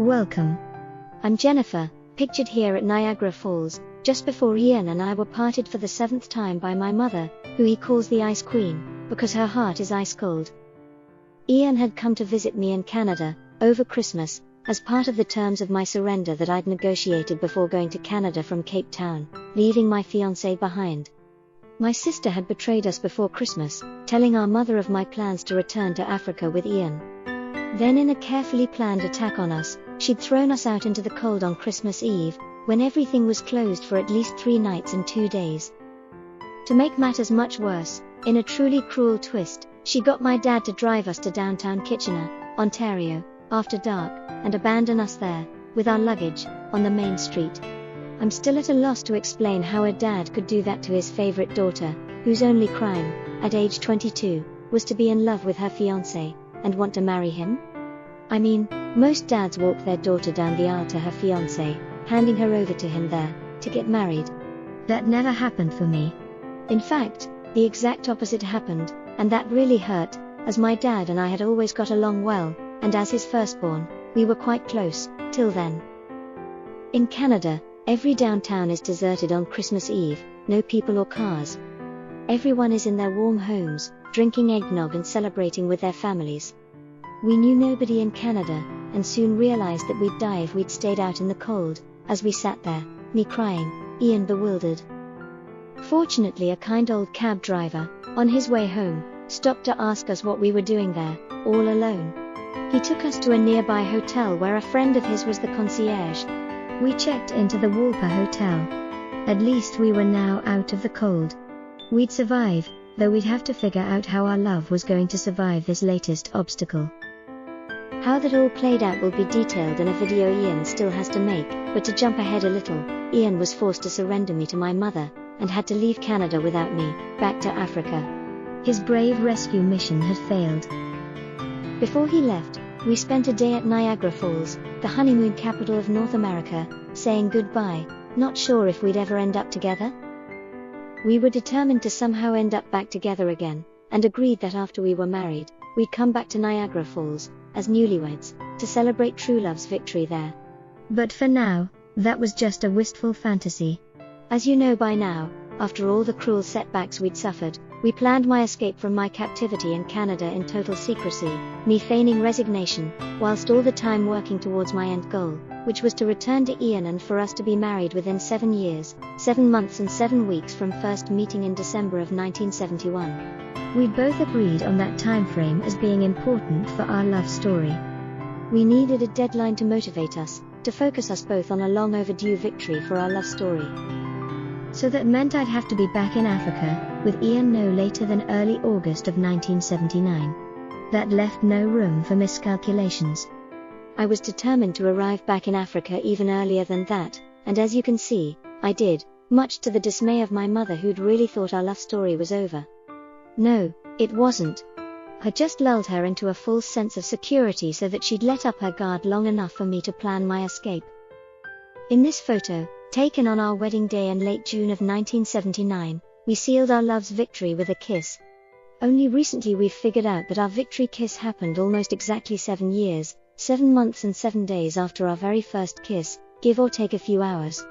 Welcome. I'm Jennifer, pictured here at Niagara Falls, just before Ian and I were parted for the 7th time by my mother, who he calls the Ice Queen, because her heart is ice cold. Ian had come to visit me in Canada, over Christmas, as part of the terms of my surrender that I'd negotiated before going to Canada from Cape Town, leaving my fiancé behind. My sister had betrayed us before Christmas, telling our mother of my plans to return to Africa with Ian. Then in a carefully planned attack on us, she'd thrown us out into the cold on Christmas Eve, when everything was closed for at least 3 nights and 2 days. To make matters much worse, in a truly cruel twist, she got my dad to drive us to downtown Kitchener, Ontario, after dark, and abandon us there, with our luggage, on the main street. I'm still at a loss to explain how a dad could do that to his favorite daughter, whose only crime, at age 22, was to be in love with her fiancé, and want to marry him. I mean, most dads walk their daughter down the aisle to her fiancé, handing her over to him there, to get married. That never happened for me. In fact, the exact opposite happened, and that really hurt, as my dad and I had always got along well, and as his firstborn, we were quite close, till then. In Canada, every downtown is deserted on Christmas Eve, no people or cars. Everyone is in their warm homes, drinking eggnog and celebrating with their families. We knew nobody in Canada, and soon realized that we'd die if we'd stayed out in the cold, as we sat there, me crying, Ian bewildered. Fortunately, a kind old cab driver, on his way home, stopped to ask us what we were doing there, all alone. He took us to a nearby hotel where a friend of his was the concierge. We checked into the Walper Hotel. At least we were now out of the cold. We'd survive, though we'd have to figure out how our love was going to survive this latest obstacle. How that all played out will be detailed in a video Ian still has to make, but to jump ahead a little, Ian was forced to surrender me to my mother, and had to leave Canada without me, back to Africa. His brave rescue mission had failed. Before he left, we spent a day at Niagara Falls, the honeymoon capital of North America, saying goodbye, not sure if we'd ever end up together. We were determined to somehow end up back together again, and agreed that after we were married, we'd come back to Niagara Falls, as newlyweds, to celebrate true love's victory there. But for now, that was just a wistful fantasy. As you know by now, after all the cruel setbacks we'd suffered, we planned my escape from my captivity in Canada in total secrecy, me feigning resignation, whilst all the time working towards my end goal, which was to return to Ian and for us to be married within 7 years, 7 months and 7 weeks from first meeting in December of 1971. We'd both agreed on that time frame as being important for our love story. We needed a deadline to motivate us, to focus us both on a long overdue victory for our love story. So that meant I'd have to be back in Africa, with Ian no later than early August of 1979. That left no room for miscalculations. I was determined to arrive back in Africa even earlier than that, and as you can see, I did, much to the dismay of my mother, who'd really thought our love story was over. No, it wasn't. I just lulled her into a false sense of security so that she'd let up her guard long enough for me to plan my escape. In this photo, taken on our wedding day in late June of 1979, we sealed our love's victory with a kiss. Only recently we've figured out that our victory kiss happened almost exactly 7 years, 7 months and 7 days after our very first kiss, give or take a few hours.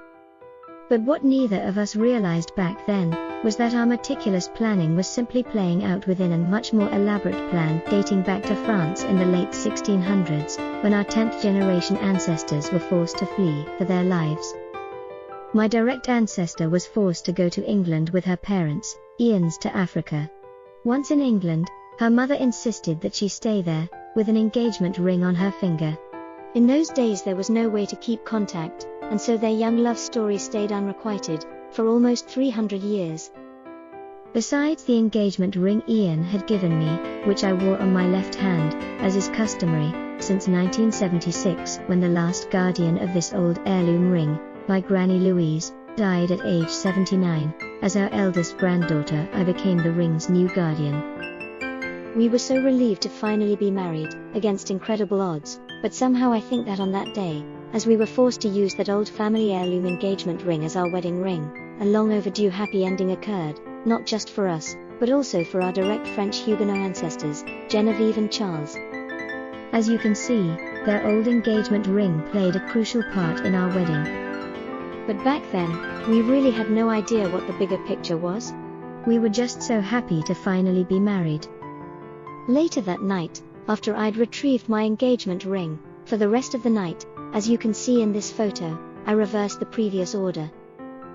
But what neither of us realized back then, was that our meticulous planning was simply playing out within a much more elaborate plan dating back to France in the late 1600s, when our 10th generation ancestors were forced to flee for their lives. My direct ancestor was forced to go to England with her parents, Ian's to Africa. Once in England, her mother insisted that she stay there, with an engagement ring on her finger. In those days there was no way to keep contact, and so their young love story stayed unrequited, for almost 300 years. Besides the engagement ring Ian had given me, which I wore on my left hand, as is customary, since 1976, when the last guardian of this old heirloom ring, my Granny Louise, died at age 79, as our eldest granddaughter I became the ring's new guardian. We were so relieved to finally be married, against incredible odds, but somehow I think that on that day, as we were forced to use that old family heirloom engagement ring as our wedding ring, a long overdue happy ending occurred, not just for us, but also for our direct French Huguenot ancestors, Genevieve and Charles. As you can see, Their old engagement ring played a crucial part in our wedding. But back then, we really had no idea what the bigger picture was. We were just so happy to finally be married. Later that night, after I'd retrieved my engagement ring, for the rest of the night, as you can see in this photo, I reversed the previous order.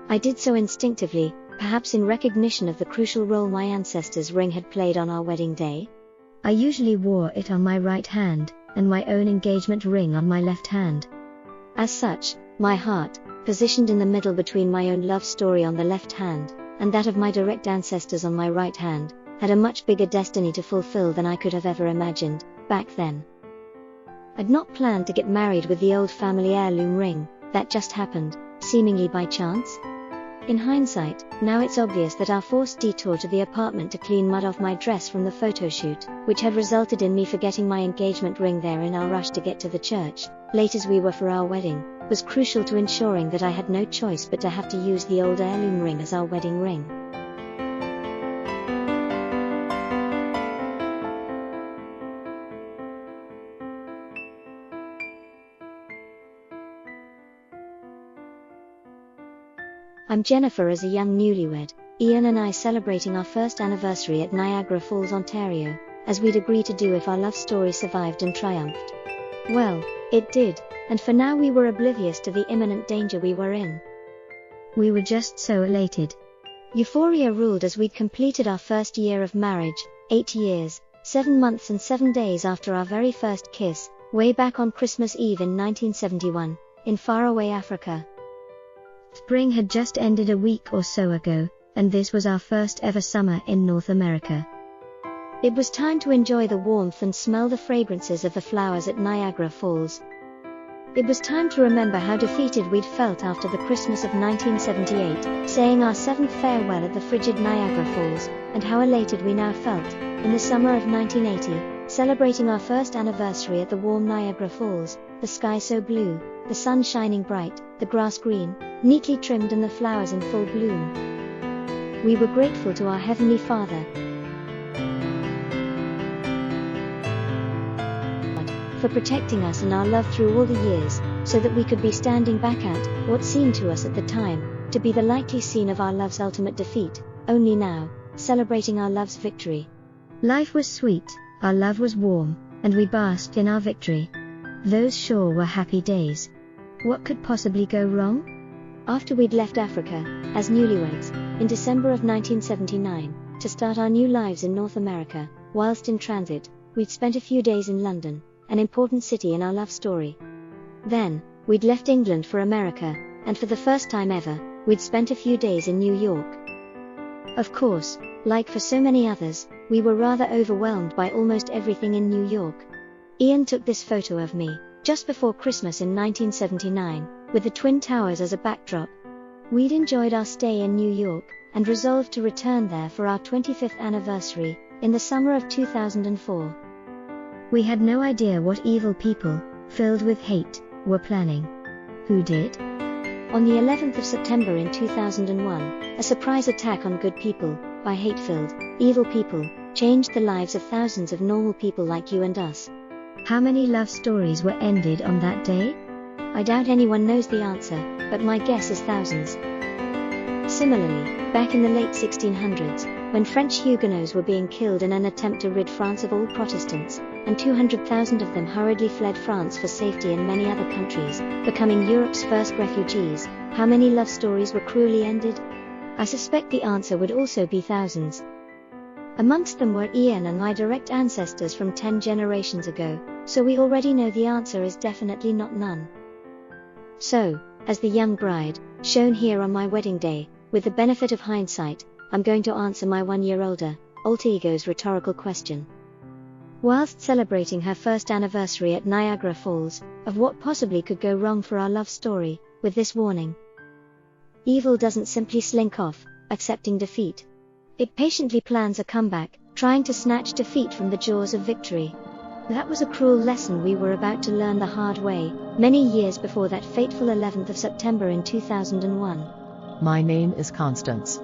I did so instinctively, perhaps in recognition of the crucial role my ancestors' ring had played on our wedding day. I usually wore it on my right hand, and my own engagement ring on my left hand. As such, my heart, positioned in the middle between my own love story on the left hand, and that of my direct ancestors on my right hand, had a much bigger destiny to fulfill than I could have ever imagined, back then. I'd not planned to get married with the old family heirloom ring, that just happened, seemingly by chance. In hindsight, now it's obvious that our forced detour to the apartment to clean mud off my dress from the photo shoot, which had resulted in me forgetting my engagement ring there in our rush to get to the church, late as we were for our wedding, was crucial to ensuring that I had no choice but to have to use the old heirloom ring as our wedding ring. I'm Jennifer as a young newlywed, Ian and I celebrating our first anniversary at Niagara Falls, Ontario, as we'd agreed to do if our love story survived and triumphed. Well, it did, and for now we were oblivious to the imminent danger we were in. We were just so elated. Euphoria ruled as we'd completed our first year of marriage, 8 years, 7 months and 7 days after our very first kiss, way back on Christmas Eve in 1971, in faraway Africa. Spring had just ended a week or so ago, and this was our first ever summer in North America. It was time to enjoy the warmth and smell the fragrances of the flowers at Niagara Falls. It was time to remember how defeated we'd felt after the Christmas of 1978, saying our 7th farewell at the frigid Niagara Falls, and how elated we now felt, in the summer of 1980, celebrating our first anniversary at the warm Niagara Falls, the sky so blue, the sun shining bright, the grass green, neatly trimmed and the flowers in full bloom. We were grateful to our Heavenly Father for protecting us and our love through all the years, so that we could be standing back at what seemed to us at the time to be the likely scene of our love's ultimate defeat, only now, celebrating our love's victory. Life was sweet, our love was warm, and we basked in our victory. Those sure were happy days. What could possibly go wrong? After we'd left Africa, as newlyweds, in December of 1979, to start our new lives in North America, whilst in transit, we'd spent a few days in London, an important city in our love story. Then, we'd left England for America, and for the first time ever, we'd spent a few days in New York. Of course, like for so many others, we were rather overwhelmed by almost everything in New York. Ian took this photo of me, just before Christmas in 1979, with the Twin Towers as a backdrop. We'd enjoyed our stay in New York, and resolved to return there for our 25th anniversary, in the summer of 2004. We had no idea what evil people, filled with hate, were planning. Who did? On the 11th of September in 2001, a surprise attack on good people, by hate-filled, evil people, changed the lives of thousands of normal people like you and us. How many love stories were ended on that day? I doubt anyone knows the answer, but my guess is thousands. Similarly, back in the late 1600s, when French Huguenots were being killed in an attempt to rid France of all Protestants, and 200,000 of them hurriedly fled France for safety in many other countries, becoming Europe's first refugees, how many love stories were cruelly ended? I suspect the answer would also be thousands. Amongst them were Ian and my direct ancestors from 10 generations ago, so we already know the answer is definitely not none. So, as the young bride, shown here on my wedding day, with the benefit of hindsight, I'm going to answer my 1-year-older, alter ego's rhetorical question. Whilst celebrating her first anniversary at Niagara Falls, of what possibly could go wrong for our love story, with this warning. Evil doesn't simply slink off, accepting defeat. It patiently plans a comeback, trying to snatch defeat from the jaws of victory. That was a cruel lesson we were about to learn the hard way, many years before that fateful 11th of September in 2001. My name is Constance.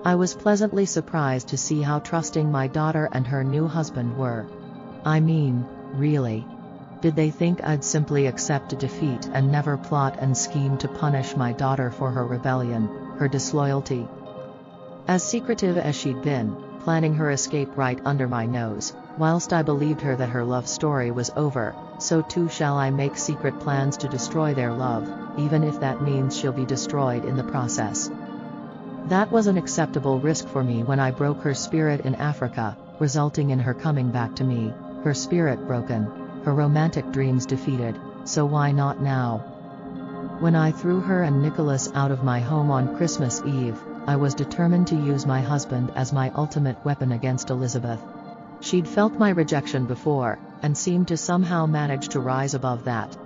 I was pleasantly surprised to see how trusting my daughter and her new husband were. I mean, really. Did they think I'd simply accept defeat and never plot and scheme to punish my daughter for her rebellion, her disloyalty? As secretive as she'd been, planning her escape right under my nose, whilst I believed her that her love story was over, so too shall I make secret plans to destroy their love, even if that means she'll be destroyed in the process. That was an acceptable risk for me when I broke her spirit in Africa, resulting in her coming back to me, her spirit broken, her romantic dreams defeated, so why not now? When I threw her and Nicholas out of my home on Christmas Eve, I was determined to use my husband as my ultimate weapon against Elizabeth. She'd felt my rejection before, and seemed to somehow manage to rise above that.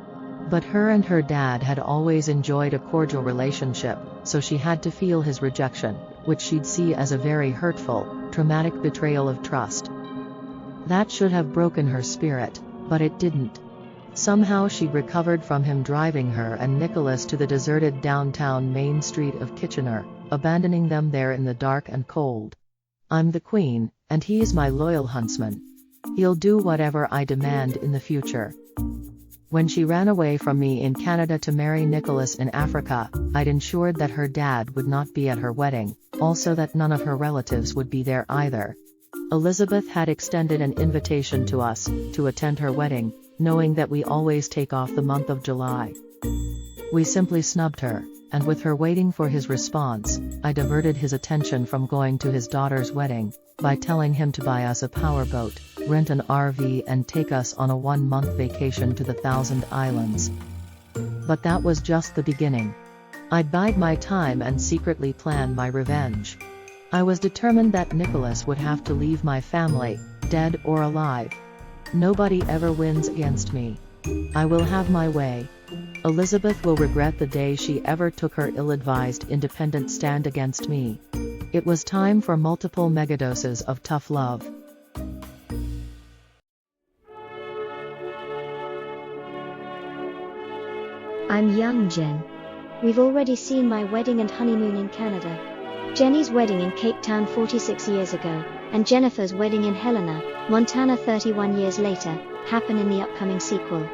But her and her dad had always enjoyed a cordial relationship, so she had to feel his rejection, which she'd see as a very hurtful, traumatic betrayal of trust. That should have broken her spirit, but it didn't. Somehow she'd recovered from him driving her and Nicholas to the deserted downtown Main Street of Kitchener, abandoning them there in the dark and cold. I'm the queen, and he's my loyal huntsman. He'll do whatever I demand in the future. When she ran away from me in Canada to marry Nicholas in Africa, I'd ensured that her dad would not be at her wedding, also that none of her relatives would be there either. Elizabeth had extended an invitation to us, to attend her wedding, knowing that we always take off the month of July. We simply snubbed her, and with her waiting for his response, I diverted his attention from going to his daughter's wedding, by telling him to buy us a powerboat, rent an RV and take us on a 1-month vacation to the Thousand Islands. But that was just the beginning. I'd bide my time and secretly plan my revenge. I was determined that Nicholas would have to leave my family, dead or alive. Nobody ever wins against me. I will have my way. Elizabeth will regret the day she ever took her ill-advised independent stand against me. It was time for multiple megadoses of tough love. I'm young Jen. We've already seen my wedding and honeymoon in Canada. Jenny's wedding in Cape Town 46 years ago, and Jennifer's wedding in Helena, Montana 31 years later, happen in the upcoming sequel.